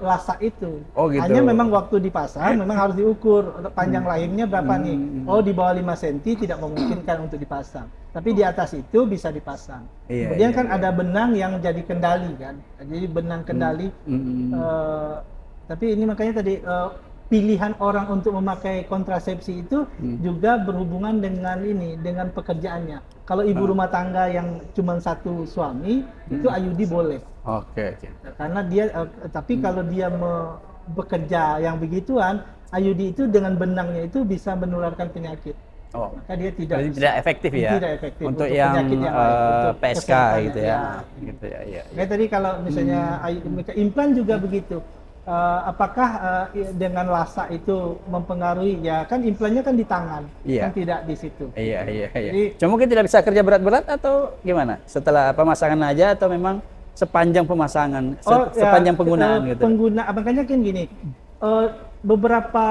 lasak itu. Oh, gitu. Hanya memang waktu dipasang memang harus diukur panjang rahimnya berapa nih. Oh, di bawah 5 cm tidak memungkinkan untuk dipasang. Tapi di atas itu bisa dipasang. Iya, Kemudian iya, kan ada benang yang jadi kendali kan. Jadi benang kendali. Tapi ini makanya tadi pilihan orang untuk memakai kontrasepsi itu juga berhubungan dengan ini, dengan pekerjaannya. Kalau ibu rumah tangga yang cuma satu suami, itu IUD boleh. Oke. Karena dia, tapi kalau dia bekerja yang begituan, IUD itu dengan benangnya itu bisa menularkan penyakit. Oh. Maka dia tidak Berarti bisa. tidak efektif ya? Tidak efektif Untuk untuk yang penyakit yang lain, untuk PSK kesehatan gitu ya. ya. Gitu ya, iya. Kayak tadi kalau misalnya implan juga begitu. Apakah dengan lasa itu mempengaruhi? Ya kan implannya kan di tangan, Iya. kan tidak di situ. Iya. Jadi- Cuma mungkin tidak bisa kerja berat-berat atau gimana? Setelah pemasangan aja atau memang sepanjang pemasangan, sepanjang penggunaan gitu? Makanya kan gini, beberapa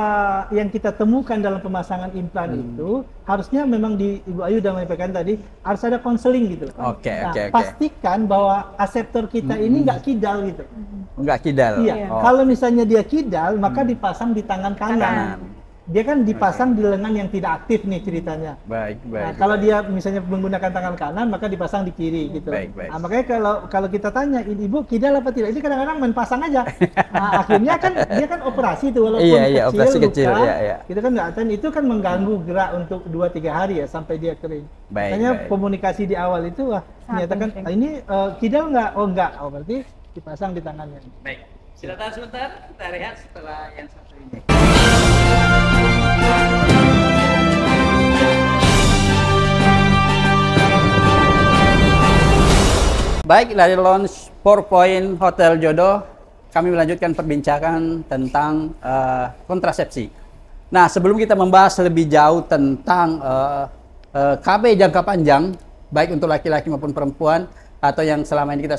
yang kita temukan dalam pemasangan implan itu harusnya memang di Ibu Ayu sudah menyampaikan tadi harus ada konseling gitu. Oke. Pastikan bahwa aseptor kita ini nggak kidal gitu. Enggak kidal. Iya. Oh. Kalau misalnya dia kidal, maka dipasang di tangan kanan. Dia kan dipasang di lengan yang tidak aktif nih ceritanya. Baik. Nah, kalau dia misalnya menggunakan tangan kanan, maka dipasang di kiri gitu. Baik. Nah, makanya kalau kita tanya, ibu kidal apa tidak? Ini kadang-kadang main pasang aja. Nah, akhirnya kan dia kan operasi itu walaupun Iya, operasi kecil, luka, iya. Kita kan nggak tahu, itu kan mengganggu gerak untuk 2-3 hari ya sampai dia kering. Makanya komunikasi di awal itu menyatakan ini kidal nggak? Oh nggak. Oh berarti dipasang di tangannya. Baik. Silakan sebentar, kita rehat setelah yang satu ini. Baik, dari Lounge 4 Point Hotel Jodoh, kami melanjutkan perbincangan tentang kontrasepsi. Nah, sebelum kita membahas lebih jauh tentang KB jangka panjang, baik untuk laki-laki maupun perempuan, atau yang selama ini kita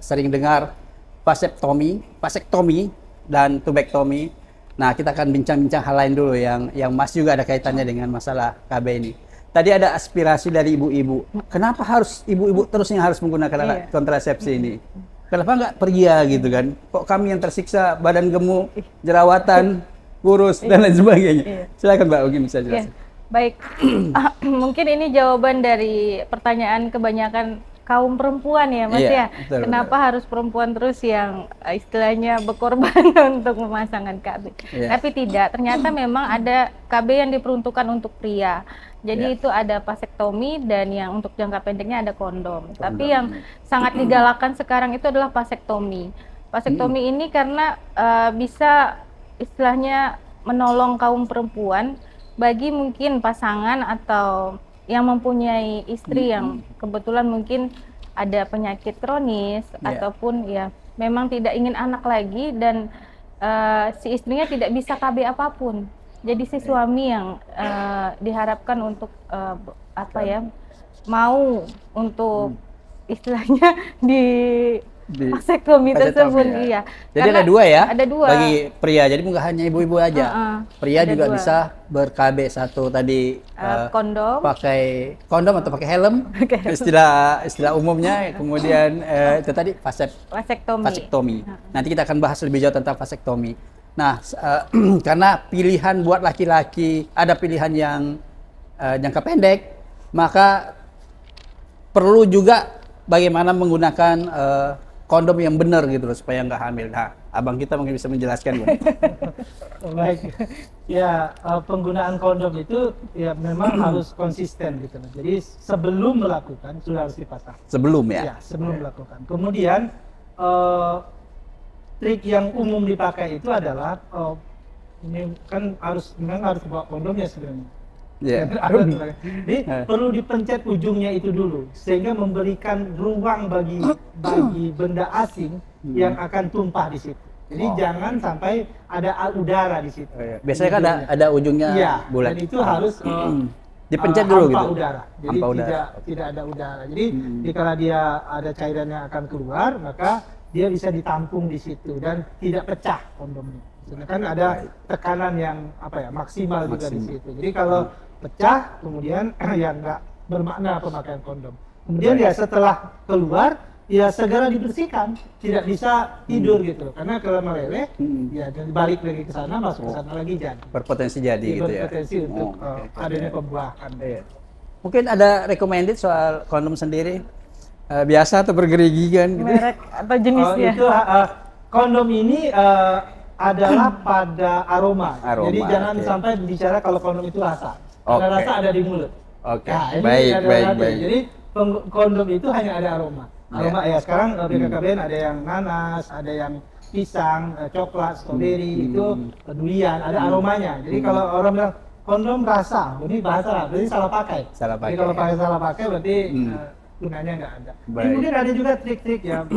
sering dengar vasektomi dan tubektomi. Nah, kita akan bincang-bincang hal lain dulu yang masih juga ada kaitannya dengan masalah KB ini. Tadi ada aspirasi dari ibu-ibu. Kenapa harus ibu-ibu terus yang harus menggunakan kontrasepsi ini? Kenapa nggak pria gitu kan? Kok kami yang tersiksa, badan gemuk, jerawatan, kurus, dan lain sebagainya. Silakan Mbak Ugi bisa jelaskan. Baik, mungkin ini jawaban dari pertanyaan kebanyakan kaum perempuan ya Mas ya. Betul, Kenapa harus perempuan terus yang istilahnya berkorban untuk memasangkan KB? Tapi tidak, ternyata memang ada KB yang diperuntukkan untuk pria. Jadi itu ada vasektomi dan yang untuk jangka pendeknya ada kondom. Tapi yang sangat digalakkan sekarang itu adalah vasektomi. Vasektomi ini karena bisa istilahnya menolong kaum perempuan bagi mungkin pasangan atau yang mempunyai istri yang kebetulan mungkin ada penyakit kronis ataupun ya memang tidak ingin anak lagi dan si istrinya tidak bisa KB apapun. Jadi si suami yang diharapkan untuk mau untuk istilahnya di vasektomi tersebut ya. Jadi ada dua ya? Ada dua. Bagi pria, jadi bukan hanya ibu-ibu aja. Pria juga dua. Bisa ber-KB satu tadi kondom. Pakai kondom atau pakai helm. Istilah umumnya. Kemudian itu tadi vasektomi. Nanti kita akan bahas lebih jauh tentang vasektomi. Nah, karena pilihan buat laki-laki ada pilihan yang jangka pendek, maka perlu juga bagaimana menggunakan kondom yang benar gitu loh supaya nggak hamil. Nah, abang kita mungkin bisa menjelaskan, Bang. Baik, ya penggunaan kondom itu ya memang harus konsisten gitu. Jadi sebelum melakukan sudah harus dipasang. Sebelum ya? Ya, sebelum melakukan. Kemudian trik yang umum dipakai itu adalah ini kan memang harus bawa kondomnya sebenarnya. Iya. Jadi perlu dipencet ujungnya itu dulu sehingga memberikan ruang bagi benda asing yang akan tumpah di situ. Jadi jangan sampai ada udara di situ. Biasanya kan ada ujungnya bulat. Dan itu harus dipencet dulu hampa gitu. Udara. Jadi tidak ada udara. Jadi jika dia ada cairan yang akan keluar, maka dia bisa ditampung di situ dan tidak pecah kondomnya. Kan ada tekanan yang maksimal juga di situ. Jadi kalau pecah, kemudian ya nggak bermakna pemakaian kondom. Kemudian ya setelah keluar, ya segera dibersihkan, tidak bisa tidur gitu. Karena kalau meleleh, ya dan balik lagi ke sana, masuk ke sana lagi jadi. Berpotensi jadi gitu ya. Berpotensi untuk adanya pembuahan. Mungkin ada recommended soal kondom sendiri, biasa atau bergerigi kan? Gitu? Merek atau jenisnya? Itu kondom ini adalah pada aroma. Jadi jangan sampai bicara kalau kondom itu rasa. Karena rasa ada di mulut. Nah, baik. Jadi kondom itu hanya ada aroma. Aroma ya sekarang BKKBN ada yang nanas, ada yang pisang, coklat, stroberi, itu durian, ada aromanya. Jadi kalau orang bilang kondom rasa, ini bahasa berarti salah pakai. Jadi kalau salah pakai berarti gunanya nggak ada. Kemudian ada juga trik-trik ya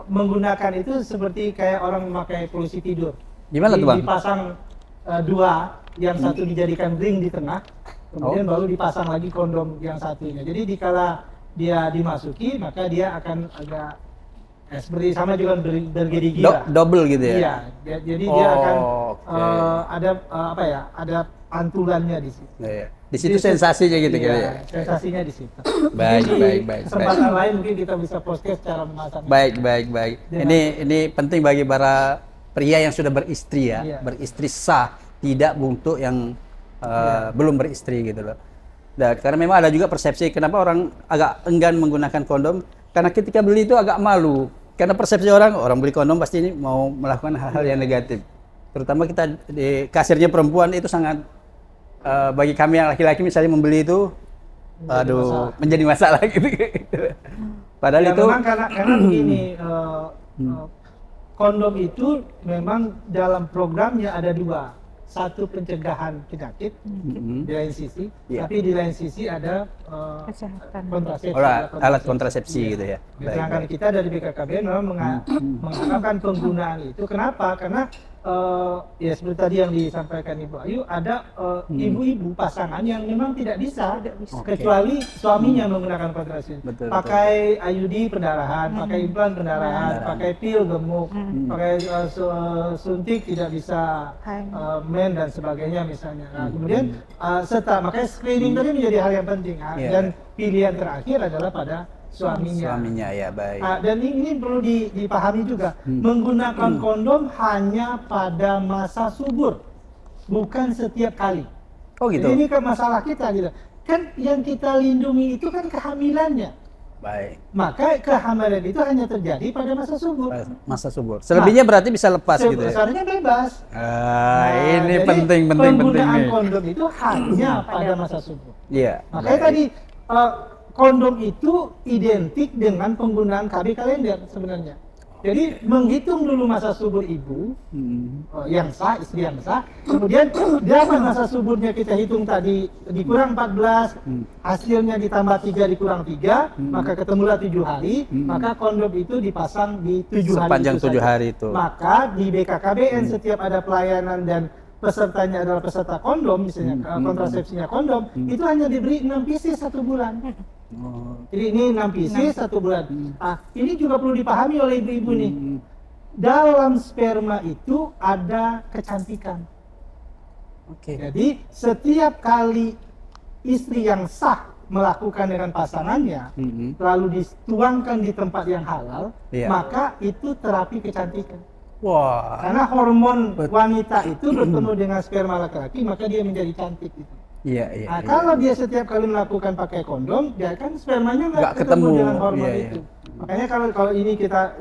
menggunakan itu seperti kayak orang memakai polusi tidur. Gimana tuh, Bang? Dipasang dua, yang satu dijadikan ring di tengah, kemudian baru dipasang lagi kondom yang satunya. Jadi dikala dia dimasuki, maka dia akan agak seperti sama juga bergerigi. Double gitu ya? Iya, jadi dia akan ada pantulannya di situ. Di situ sensasinya gitu ya? Sensasinya di situ. Baik. Kesempatan lain mungkin kita bisa podcast cara memasang. Baik. Ini penting bagi para pria yang sudah beristri ya, beristri sah, tidak untuk yang belum beristri gitu loh. Dan karena memang ada juga persepsi kenapa orang agak enggan menggunakan kondom, karena ketika beli itu agak malu. Karena persepsi orang beli kondom pasti ini mau melakukan hal-hal yang negatif. Terutama kita di kasirnya perempuan itu sangat bagi kami yang laki-laki misalnya membeli itu menjadi masalah gitu. Padahal itu memang karena begini, kondom itu memang dalam programnya ada dua. Satu pencegahan penyakit di lain sisi, tapi di lain sisi ada kontrasepsi. Alat kontrasepsi gitu ya. Sedangkan kita dari BKKBN memang mengharapkan penggunaan itu. Kenapa? Karena ya seperti tadi yang disampaikan Ibu Ayu, ada ibu-ibu pasangan yang memang tidak bisa kecuali suaminya menggunakan kontrasepsi. Pakai IUD pendarahan, pakai implan pendarahan, pakai pil gemuk, pakai suntik tidak bisa men dan sebagainya misalnya. Nah, kemudian makanya screening tadi menjadi hal yang penting dan pilihan terakhir adalah pada suaminya ya, baik. Dan ini perlu dipahami juga, menggunakan kondom hanya pada masa subur, bukan setiap kali. Oh gitu. Jadi ini kan masalah kita gitu. Kan yang kita lindungi itu kan kehamilannya. Baik. Maka kehamilan itu hanya terjadi pada masa subur. Masa subur. Selebihnya berarti bisa lepas gitu ya. Seharusnya bebas. Ini penting penggunaan kondom itu hanya pada masa subur. Iya. Makanya tadi kondom itu identik dengan penggunaan KB kalender sebenarnya. Jadi menghitung dulu masa subur ibu yang sah, istri yang sah. Kemudian berapa masa suburnya kita hitung tadi, dikurang 14, hasilnya ditambah 3 dikurang 3, maka ketemulah 7 hari. Maka kondom itu dipasang di 7 hari sepanjang 7 hari itu. Maka di BKKBN setiap ada pelayanan dan pesertanya adalah peserta kondom, misalnya kontrasepsinya kondom, itu hanya diberi 6 pieces 1 bulan. Jadi ini 6 pieces 1 bulan. Ini juga perlu dipahami oleh ibu-ibu nih. Dalam sperma itu ada kecantikan. Jadi setiap kali istri yang sah melakukan dengan pasangannya, lalu dituangkan di tempat yang halal, maka itu terapi kecantikan. Wah. Karena hormon wanita itu bertemu dengan sperma laki-laki, maka dia menjadi cantik gitu. Iya. Kalau dia setiap kali melakukan pakai kondom, dia kan spermanya nggak ketemu dengan hormon itu. Makanya kalau ini kita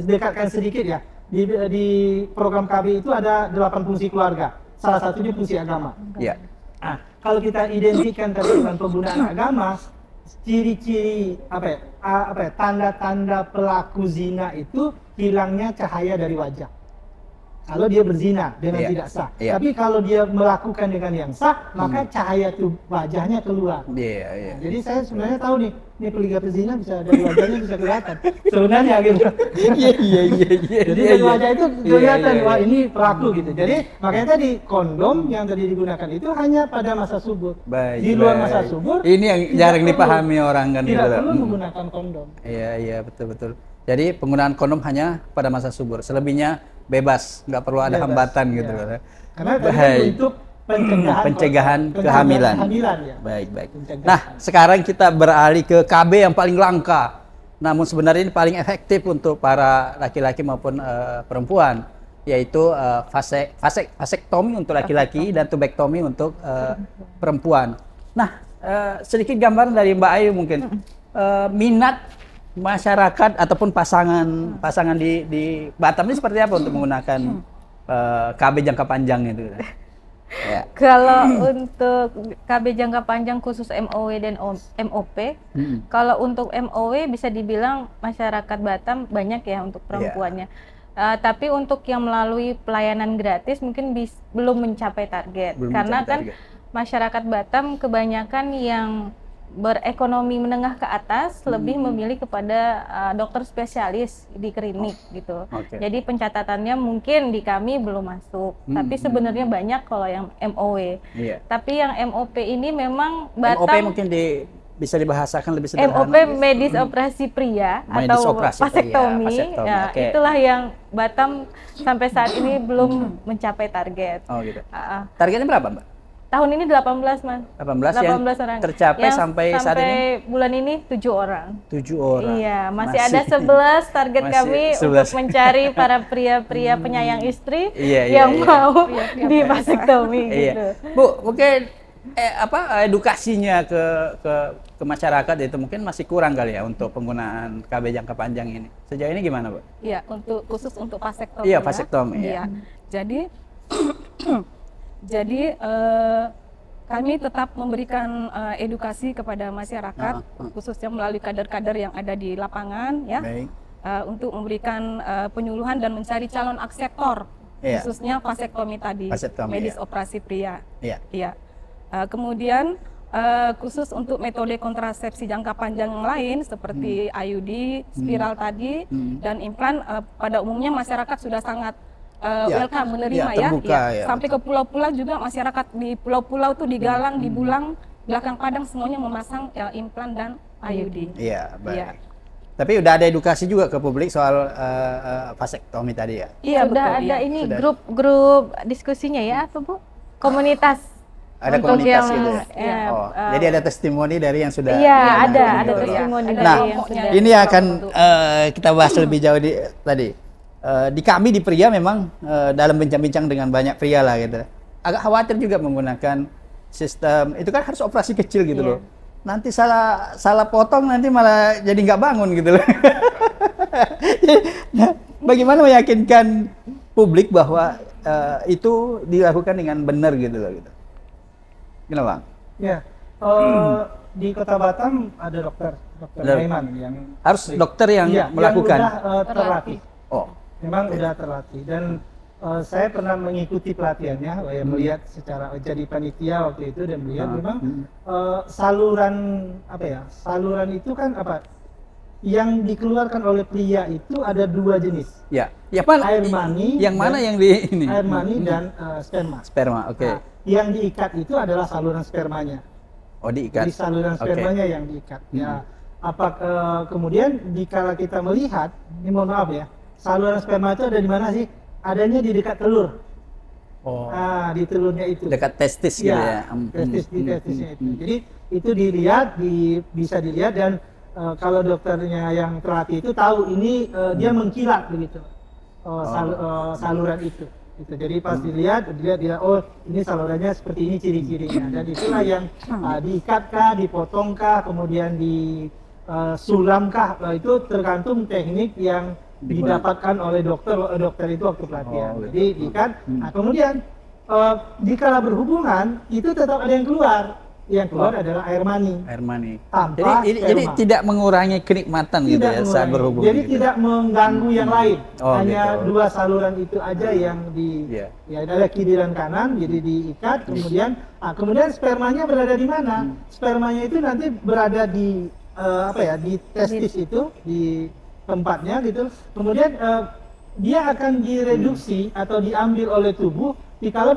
dekatkan sedikit ya, di program KB itu ada 8 fungsi keluarga, salah satunya fungsi agama. Ya. Nah, kalau kita identikan tadi dengan penggunaan agama, ciri-ciri tanda-tanda pelaku zina itu hilangnya cahaya dari wajah. Kalau dia berzina dengan tidak sah. Tapi kalau dia melakukan dengan yang sah, maka cahaya tuh wajahnya keluar. Jadi saya sebenarnya tahu nih peligah pezina bisa dari wajahnya bisa kelihatan. Sebenarnya gitu. Iya. Jadi dari wajah itu kelihatan wah ini pelaku gitu. Jadi makanya tadi kondom yang tadi digunakan itu hanya pada masa subur. Di luar masa subur. Ini yang jarang dipahami orang kan. Tidak perlu menggunakan kondom. Iya betul. Jadi penggunaan kondom hanya pada masa subur. Selebihnya bebas, nggak perlu ada hambatan gitu. Karena tadi untuk pencegahan kehamilan. Ya. Baik. Nah, sekarang kita beralih ke KB yang paling langka. Namun sebenarnya ini paling efektif untuk para laki-laki maupun perempuan, yaitu vasektomi untuk laki-laki dan tubektomi untuk perempuan. Nah, sedikit gambaran dari Mbak Ayu mungkin minat masyarakat ataupun pasangan di Batam ini seperti apa untuk menggunakan KB jangka panjang itu? Ya. Kalau untuk KB jangka panjang khusus MOW dan MOP, kalau untuk MOW bisa dibilang masyarakat Batam banyak ya untuk perempuannya. Tapi untuk yang melalui pelayanan gratis mungkin belum mencapai target. Karena kan masyarakat Batam kebanyakan yang berekonomi menengah ke atas lebih memilih kepada dokter spesialis di klinik gitu. Jadi pencatatannya mungkin di kami belum masuk, tapi sebenarnya banyak kalau yang MOW. Tapi yang MOP ini memang Batam. MOP mungkin bisa dibahasakan lebih sederhana. MOP medis operasi pria atau vasektomi. Ya, itulah yang Batam sampai saat ini belum mencapai target. Gitu. Targetnya berapa, Mbak? Tahun ini 18, Mas. 18 yang orang. Tercapai sampai saat ini? Bulan ini 7 orang. 7 orang. Iya, masih ada 11 target kami 11. Untuk mencari para pria-pria penyayang istri yang mau di vasektomi gitu. Bu, mungkin edukasinya ke masyarakat itu mungkin masih kurang kali ya untuk penggunaan KB jangka panjang ini. Sejauh ini gimana, Bu? Iya, khusus untuk vasektomi. Iya, vasektomi. Iya. Jadi kami tetap memberikan edukasi kepada masyarakat, khususnya melalui kader-kader yang ada di lapangan, ya, untuk memberikan penyuluhan dan mencari calon akseptor, khususnya vasektomi tadi, medis operasi pria. Kemudian khusus untuk metode kontrasepsi jangka panjang yang lain seperti IUD, spiral tadi, dan implan, pada umumnya masyarakat sudah sangat welcome menerima sampai ke pulau-pulau juga masyarakat di pulau-pulau tuh di Galang, di Bulang, belakang Padang semuanya memasang implan dan IUD. Baik. Tapi udah ada edukasi juga ke publik soal vasektomi tadi ya? Iya, udah ada ini grup diskusinya ya, apa Bu? Komunitas. Ada komunitas gitu ya? Jadi ada testimoni dari yang sudah. Iya, ada testimoni dari yang sudah. Ini akan kita bahas lebih jauh tadi. Di kami di pria memang dalam bincang-bincang dengan banyak pria lah gitu. Agak khawatir juga menggunakan sistem itu kan harus operasi kecil gitu loh. Nanti salah potong nanti malah jadi nggak bangun gitu loh. Nah, bagaimana meyakinkan publik bahwa itu dilakukan dengan benar gitu loh gitu. Gimana, Bang? Ya. Di Kota Batam ada dokter Naiman yang harus dokter yang melakukan. Yang sudah terlatih. Memang udah terlatih dan saya pernah mengikuti pelatihannya, melihat secara jadi panitia waktu itu dan melihat memang saluran itu kan yang dikeluarkan oleh pria itu ada 2 jenis. Air mani. Yang mana yang di ini? Air mani dan sperma. Sperma, oke. Nah, yang diikat itu adalah saluran spermanya. Diikat. Di saluran spermanya yang diikat. Kemudian dikala kita melihat, ini mohon maaf ya. Saluran sperma itu ada di mana sih? Adanya di dekat telur. Di telurnya itu. Dekat testis gitu ya. Testisnya itu. Jadi itu bisa dilihat dan kalau dokternya yang terlatih itu tahu ini dia mengkilat begitu. Saluran itu. Jadi pas dilihat dia ini salurannya seperti ini ciri-cirinya dan itulah yang diikatkah, dipotongkah, kemudian sulamkah, itu tergantung teknik yang didapatkan oleh dokter. Dokter itu waktu pelatihan. Oh, Jadi diikat. Nah, kemudian dikala berhubungan itu tetap ada yang keluar. Yang keluar adalah air mani. Air mani. Tanpa Jadi tidak mengurangi kenikmatan gitu ya saat mengurangi. berhubung. Jadi gitu. tidak mengganggu yang lain. Oh, Hanya gitu. 2 saluran itu aja yang Iya. ya ada kiri dan kanan, jadi diikat. Kemudian spermanya berada di mana? Spermanya itu nanti berada di di testis itu, di tempatnya gitu. Kemudian dia akan direduksi atau diambil oleh tubuh dikala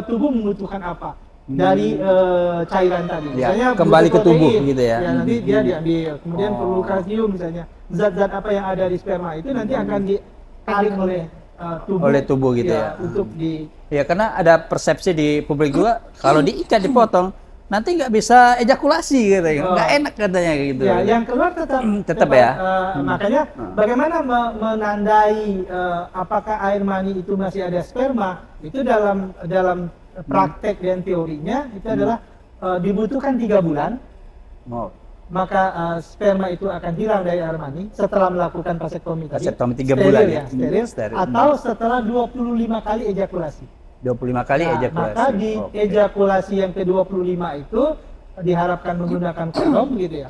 tubuh membutuhkan apa dari cairan tadi. Ya, Misalnya kembali butuh ke tubuh protein, gitu ya. nanti dia diambil. Kemudian Oh. perlu kalsium misalnya. Zat-zat apa yang ada di sperma itu nanti akan ditarik oleh tubuh. Oleh tubuh gitu ya. Untuk di Ya karena ada persepsi di publik juga kalau diikat dipotong nanti nggak bisa ejakulasi gitu ya. Nggak enak katanya gitu. ya, yang keluar tetap ya. Makanya bagaimana menandai apakah air mani itu masih ada sperma, itu dalam praktek dan teorinya itu adalah dibutuhkan 3 bulan, Oh. maka sperma itu akan hilang dari air mani setelah melakukan vasektomi tadi. Vasektomi 3 bulan ya. Steril, Steril. atau setelah 25 kali ejakulasi. 25 kali Nah, ejakulasi. maka di Oke. ejakulasi yang ke-25 itu diharapkan menggunakan kondom gitu ya.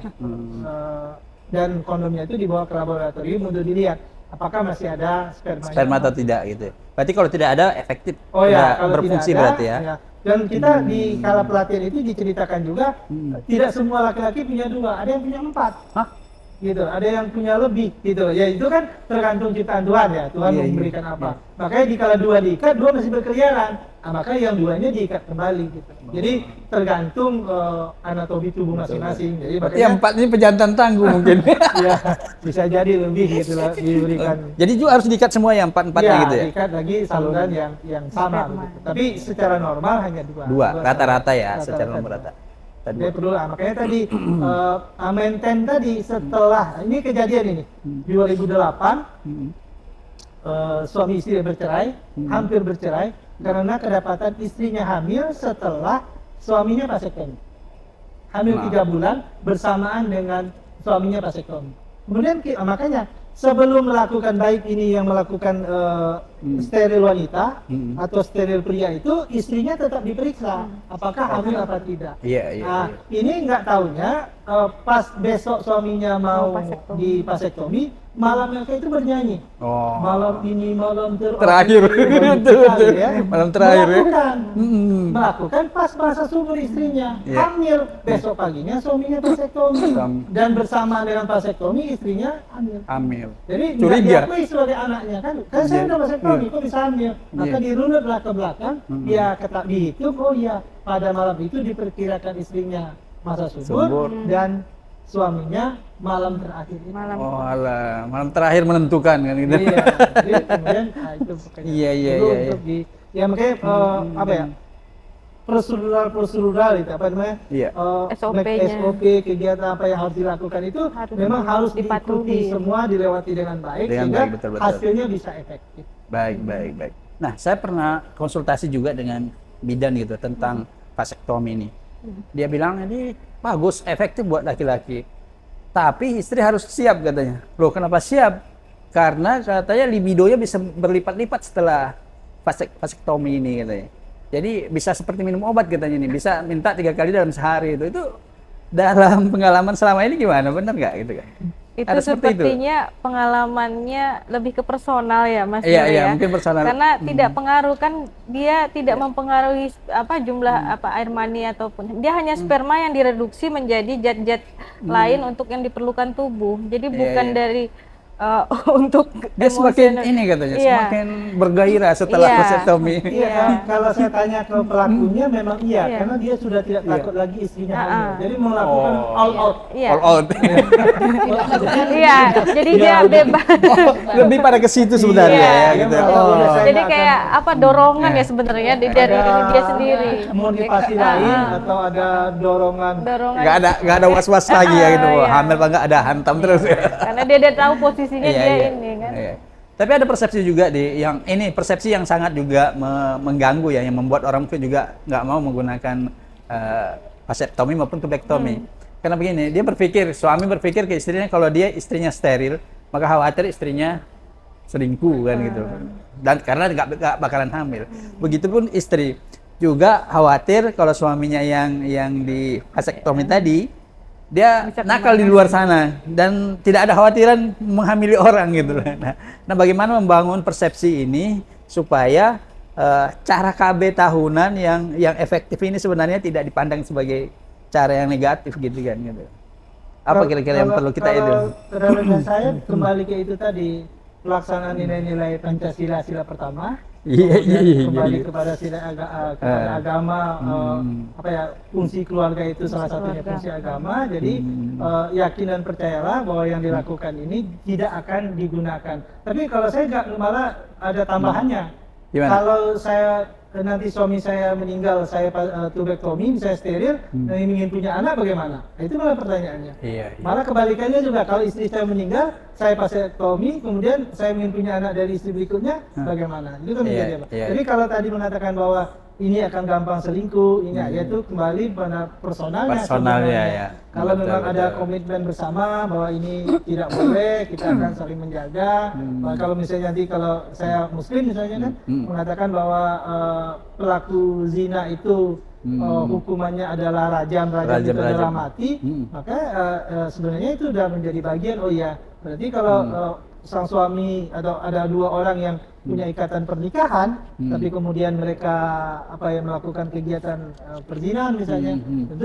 Dan kondomnya itu dibawa ke laboratorium untuk dilihat apakah masih ada Sperma atau tidak gitu. Berarti kalau tidak ada efektif Oh ya, nggak kalau berfungsi tidak ada, berarti ya. Dan kita di kala pelatihan itu diceritakan juga tidak semua laki-laki punya 2, ada yang punya 4. Hah? Gitu, ada yang punya lebih gitu. Ya itu kan tergantung ciptaan Tuhan ya. Tuhan Iya, iya. memberikan apa. Makanya dikala 2 diikat, 2 masih berkeliaran. Nah, maka yang 2-nya diikat kembali gitu. Jadi tergantung anatomi tubuh masing-masing. Jadi Berarti yang 4 ini pejantan tangguh mungkin. ya bisa jadi lebih gitu lah diberikan. Jadi juga harus diikat semua yang 4-4-nya gitu ya. Diikat lagi saluran yang sama begitu. Tapi secara normal hanya 2. 2 rata-rata ya, secara nomor rata. Tadi Dia perlu makanya tadi Amenten tadi setelah ini kejadian ini 2008 suami istri bercerai, hampir bercerai karena kedapatan istrinya hamil setelah suaminya vasektomi. Hamil 3 bulan bersamaan dengan suaminya vasektomi. Kemudian makanya sebelum melakukan baik ini yang melakukan steril wanita atau steril pria itu istrinya tetap diperiksa apakah hamil apa tidak. Iya, iya. Nah, ini nggak tahunya pas besok suaminya mau vasektomi. di vasektomi, malam yang itu bernyanyi. Oh. Malam ini malam Terakhir. Betul, betul. Malam terakhir ya. Melakukan pas masa subur istrinya Iya. hamil, besok paginya suaminya vasektomi dan bersamaan dengan vasektomi istrinya hamil. Hamil. Jadi nggak Curiga. diakui sebagai anaknya kan saya udah vasektomi kok bisa hamil. Maka dirunutlah ke belakang, dia dihitung, oh iya pada malam itu diperkirakan istrinya masa subur dan suaminya malam terakhir itu. Malam. Oh alah, malam terakhir menentukan kan gitu. Iya, jadi kemudian itu makanya Iya, iya, perlu iya, untuk ya makanya apa ya prosedural itu apa namanya Iya. SOP-nya. SOP kegiatan apa yang harus dilakukan itu memang harus diikuti dipatuhi. semua dilewati dengan baik Dengan sehingga baik, betul-betul. hasilnya bisa efektif. Baik, baik, baik. Nah, saya pernah konsultasi juga dengan bidan gitu tentang vasektomi ini. Dia bilang ini bagus, efektif buat laki-laki. Tapi istri harus siap katanya. Loh, kenapa siap? Karena katanya libidonya bisa berlipat-lipat setelah vasektomi ini katanya. Jadi bisa seperti minum obat katanya nih, bisa minta 3 kali dalam sehari itu. Itu dalam pengalaman selama ini gimana? Benar nggak gitu kan? Itu Ada seperti itu? sepertinya pengalamannya lebih ke personal ya Mas Iya, Nur iya, ya. mungkin personal. Karena tidak pengaruh kan dia tidak mempengaruhi apa jumlah apa air mani ataupun dia hanya sperma yang direduksi menjadi zat-zat lain untuk yang diperlukan tubuh. Jadi bukan iya. dari untuk Dia semakin emosional. ini katanya, Iya. semakin bergairah setelah Iya. vasektomi. Iya, kalau saya tanya ke pelakunya memang iya, Iya. karena dia sudah tidak takut lagi istrinya hamil. Ah. Jadi melakukan Oh. all out. Iya. All out. Iya, jadi dia bebas. Lebih pada ke situ sebenarnya Iya. ya gitu. Iya, Oh. udah saya Jadi nggak kayak apa dorongan ya sebenarnya dari dia sendiri. motivasi lain atau ada dorongan. Dorongan. Nggak ada was-was lagi ya gitu. Iya. Hamil apa nggak ada hantam terus. Karena dia udah tahu posisinya Iya, dia iya. ini kan. Iya. Tapi ada persepsi juga yang ini persepsi yang sangat juga mengganggu ya, yang membuat orang itu juga nggak mau menggunakan vasektomi maupun tubektomi. karena begini, dia berpikir, suami berpikir ke istrinya kalau dia istrinya steril, maka khawatir istrinya selingkuh kan gitu. Dan karena nggak bakalan hamil. Begitupun istri juga khawatir kalau suaminya yang di vasektomi tadi dia nakal di luar sana dan tidak ada khawatiran menghamili orang gitu. Nah, bagaimana membangun persepsi ini supaya cara KB tahunan yang efektif ini sebenarnya tidak dipandang sebagai cara yang negatif gitu kan gitu. Apa kira-kira yang perlu kita itu? Kalau saya kembali ke itu tadi, pelaksanaan nilai-nilai Pancasila sila pertama, kembali kepada kepada agama, apa ya, fungsi keluarga itu salah satunya fungsi agama. Jadi yakin dan percayalah bahwa yang dilakukan ini tidak akan digunakan. Tapi kalau saya nggak, malah ada tambahannya. Gimana? Kalau saya nanti suami saya meninggal, saya tubektomi, saya steril, dan ingin punya anak, bagaimana? Nah, itu malah pertanyaannya. Iya. Malah kebalikannya juga, kalau istri saya meninggal, saya vasektomi, kemudian saya ingin punya anak dari istri berikutnya, bagaimana? Itu kan menjadi apa? Jadi kalau tadi mengatakan bahwa ini akan gampang selingkuh, ini yaitu kembali pada personalnya. Ya. Kalau memang ada komitmen bersama bahwa ini tidak boleh, kita akan saling menjaga. Kalau misalnya nanti kalau saya Muslim misalnya kan mengatakan bahwa pelaku zina itu hukumannya adalah rajam itu adalah mati, maka sebenarnya itu sudah menjadi bagian. Oh ya, berarti kalau sang suami atau ada dua orang yang punya ikatan pernikahan, tapi kemudian mereka melakukan kegiatan perzinahan misalnya, tentu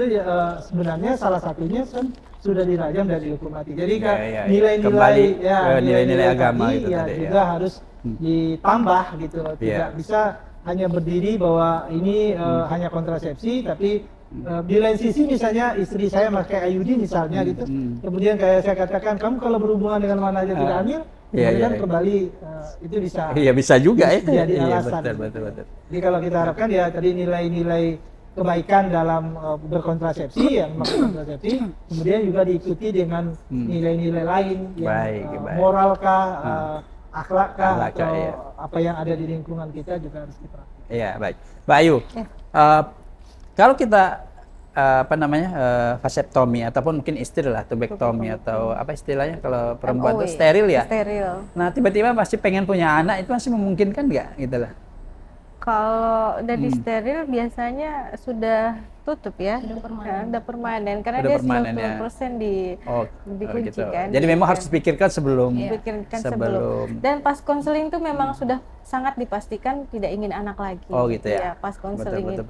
sebenarnya salah satunya kan sudah dirajam dan dihukum mati. Jadi nilai-nilai agama itu juga harus ditambah gitu, tidak bisa hanya berdiri bahwa ini hanya kontrasepsi, tapi di lain sisi misalnya istri saya pakai IUD misalnya gitu, kemudian kayak saya katakan kamu kalau berhubungan dengan mana aja tidak hamil, kemudian kembali itu bisa. Iya, bisa juga ya. Jadi alasan. Betul. Jadi kalau kita harapkan ya tadi nilai-nilai kebaikan dalam berkontrasepsi, yang memakai kontrasepsi, kemudian juga diikuti dengan nilai-nilai lain yang moralkah, akhlakkah, atau apa yang ada di lingkungan kita juga harus diperhatikan. Iya, baik. Mbak Ayu, kalau kita vasektomi ataupun mungkin istilah lah, tubektomi atau apa istilahnya kalau perempuan itu steril ya. Steril. Nah, tiba-tiba masih pengen punya anak, itu masih memungkinkan nggak gitu lah? Kalau udah di steril biasanya sudah tutup ya, udah permanen karena dia 90% dikunci gitu. kan. Jadi memang harus dipikirkan sebelum. Dan pas konseling itu memang sudah sangat dipastikan tidak ingin anak lagi. Oh gitu ya. Pas konseling itu.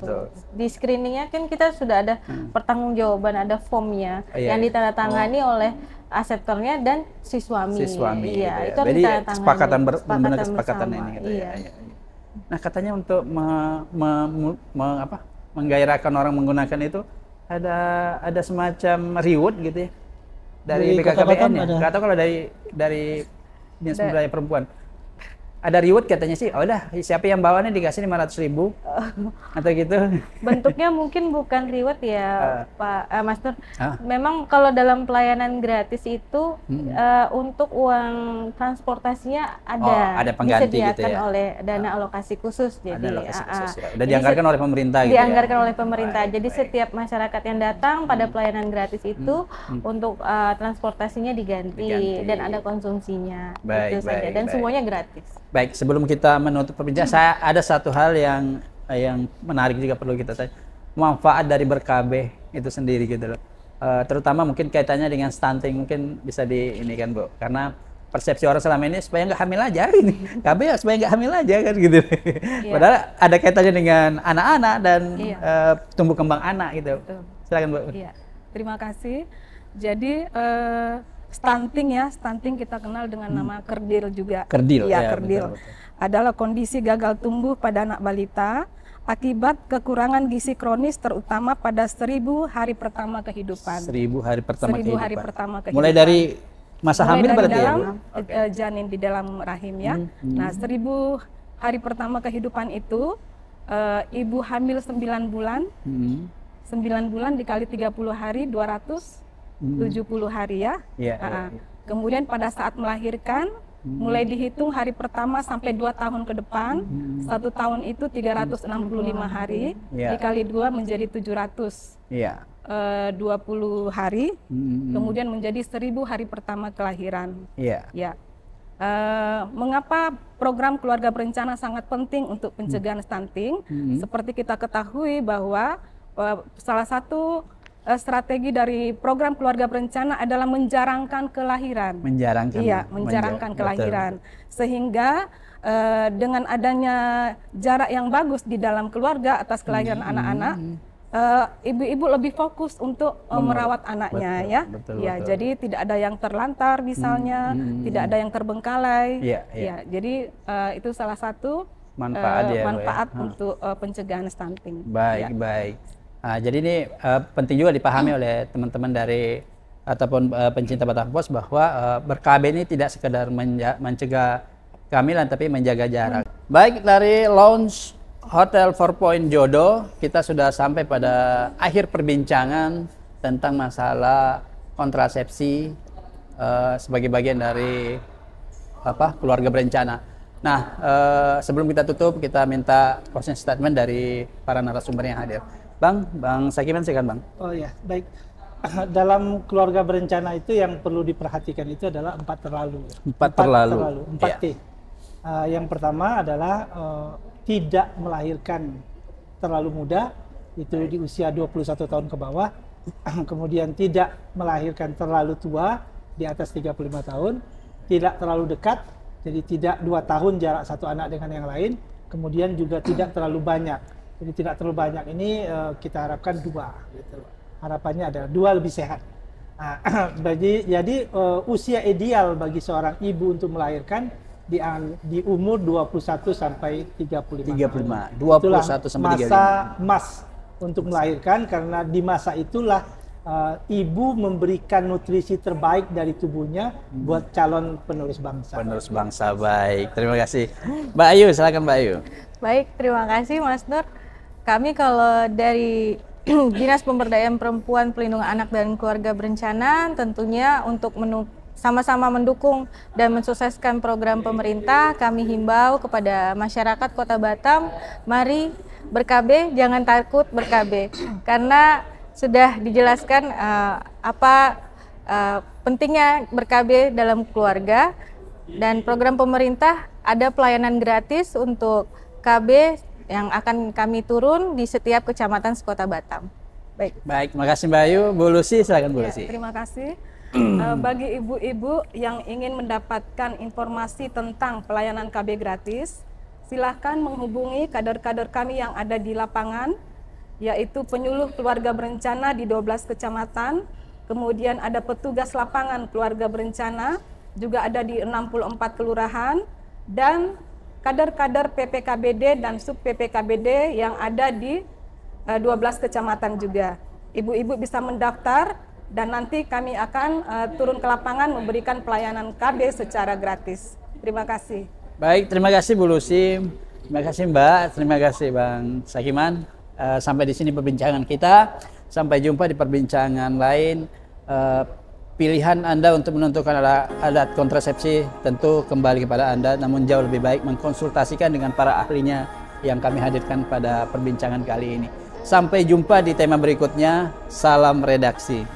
Di screeningnya kan kita sudah ada pertanggungjawaban, ada formnya yang ditandatangani oleh aseptornya dan si suami. Iya, itu jadi kesepakatan kesepakatan ini gitu ya. Nah, katanya untuk menggairahkan orang menggunakan itu ada semacam reward gitu ya dari BKKBN ya. Nggak tahu kalau dari Dinas Pemberdayaan Perempuan ada reward katanya sih. Oh udah, siapa yang bawanya dikasih 500.000 atau gitu. Bentuknya mungkin bukan reward ya, Pak Mas Nur. Memang kalau dalam pelayanan gratis itu untuk uang transportasinya ada pengganti disediakan gitu ya? oleh dana alokasi khusus. Jadi udah dianggarkan oleh pemerintah gitu. Dianggarkan oleh pemerintah. Jadi setiap masyarakat yang datang pada pelayanan gratis itu untuk transportasinya diganti dan ada konsumsinya. Itu saja dan semuanya gratis. Baik, sebelum kita menutup perbincangan, saya ada satu hal yang menarik juga perlu kita tanya. Manfaat dari ber-KB itu sendiri gitu loh. Terutama mungkin kaitannya dengan stunting, mungkin bisa ini kan Bu. Karena persepsi orang selama ini supaya nggak hamil aja ini. KB ya supaya nggak hamil aja kan gitu. Padahal ada kaitannya dengan anak-anak dan tumbuh kembang anak gitu. Silakan Bu. Iya. Terima kasih. Jadi stunting kita kenal dengan nama kerdil juga. Kerdil, kerdil. Betul. Adalah kondisi gagal tumbuh pada anak balita akibat kekurangan gizi kronis terutama pada 1000 hari pertama kehidupan. 1000 hari pertama kehidupan. Hari pertama kehidupan. Mulai dari masa hamil berarti ya, Bu? Janin di dalam rahim ya. Nah, 1000 hari pertama kehidupan itu ibu hamil 9 bulan. 9 bulan dikali 30 hari 270 hari ya. Kemudian pada saat melahirkan mulai dihitung hari pertama sampai 2 tahun ke depan. 1 tahun itu 365 hari dikali 2 menjadi 700. 20 hari, kemudian menjadi 1000 hari pertama kelahiran. Iya. Ya. Mengapa program keluarga berencana sangat penting untuk pencegahan stunting? Seperti kita ketahui bahwa salah satu strategi dari program keluarga berencana adalah menjarangkan kelahiran. Menjarangkan. Iya, menjarangkan kelahiran. Sehingga dengan adanya jarak yang bagus di dalam keluarga atas kelahiran anak-anak, ibu-ibu lebih fokus untuk merawat anaknya, ya. Betul. Jadi tidak ada yang terlantar misalnya, tidak ada yang terbengkalai. Ya, jadi itu salah satu manfaat untuk pencegahan stunting. Baik. Nah, jadi ini penting juga dipahami oleh teman-teman dari ataupun pencinta batang pos bahwa ber-KB ini tidak sekedar mencegah kehamilan tapi menjaga jarak. Baik, dari launch Hotel 4 Point Jodoh, kita sudah sampai pada akhir perbincangan tentang masalah kontrasepsi sebagai bagian dari keluarga berencana. Nah, sebelum kita tutup, kita minta closing statement dari para narasumber yang hadir. Bang Sakiman, silakan Bang. Oh ya, baik. Dalam keluarga berencana itu yang perlu diperhatikan itu adalah 4 terlalu. 4 T. Yang pertama adalah tidak melahirkan terlalu muda, itu di usia 21 tahun ke bawah. Kemudian tidak melahirkan terlalu tua, di atas 35 tahun. Tidak terlalu dekat, jadi tidak 2 tahun jarak satu anak dengan yang lain. Kemudian juga tidak terlalu banyak. Jadi tidak terlalu banyak ini kita harapkan 2. Gitu. Harapannya adalah 2 lebih sehat. Nah, jadi usia ideal bagi seorang ibu untuk melahirkan di umur 21 sampai 35. 21 sampai 35. Masa emas untuk melahirkan, karena di masa itulah ibu memberikan nutrisi terbaik dari tubuhnya buat calon penerus bangsa. Penerus bangsa, baik. Terima kasih. Mbak Ayu, silakan Mbak Ayu. Baik, terima kasih Mas Nur. Kami kalau dari Dinas Pemberdayaan Perempuan, Pelindungan Anak dan Keluarga Berencana tentunya untuk sama-sama mendukung dan mensukseskan program pemerintah, kami himbau kepada masyarakat Kota Batam, mari ber-KB, jangan takut ber-KB. Karena sudah dijelaskan pentingnya ber-KB dalam keluarga, dan program pemerintah ada pelayanan gratis untuk KB yang akan kami turun di setiap kecamatan sekota Batam. Baik, terima kasih Mbak Ayu. Bu Lucy, silakan Bu Lucy. Terima kasih. Bagi ibu-ibu yang ingin mendapatkan informasi tentang pelayanan KB gratis, silahkan menghubungi kader-kader kami yang ada di lapangan, yaitu penyuluh keluarga berencana di 12 kecamatan, kemudian ada petugas lapangan keluarga berencana, juga ada di 64 kelurahan, dan kader-kader PPKBD dan sub PPKBD yang ada di 12 kecamatan juga. Ibu-ibu bisa mendaftar dan nanti kami akan turun ke lapangan memberikan pelayanan KB secara gratis. Terima kasih. Baik, terima kasih Bu Lucy. Terima kasih Mbak, terima kasih Bang Sakiman. Sampai di sini perbincangan kita. Sampai jumpa di perbincangan lain. Pilihan Anda untuk menentukan alat kontrasepsi tentu kembali kepada Anda, namun jauh lebih baik mengkonsultasikan dengan para ahlinya yang kami hadirkan pada perbincangan kali ini. Sampai jumpa di tema berikutnya. Salam redaksi.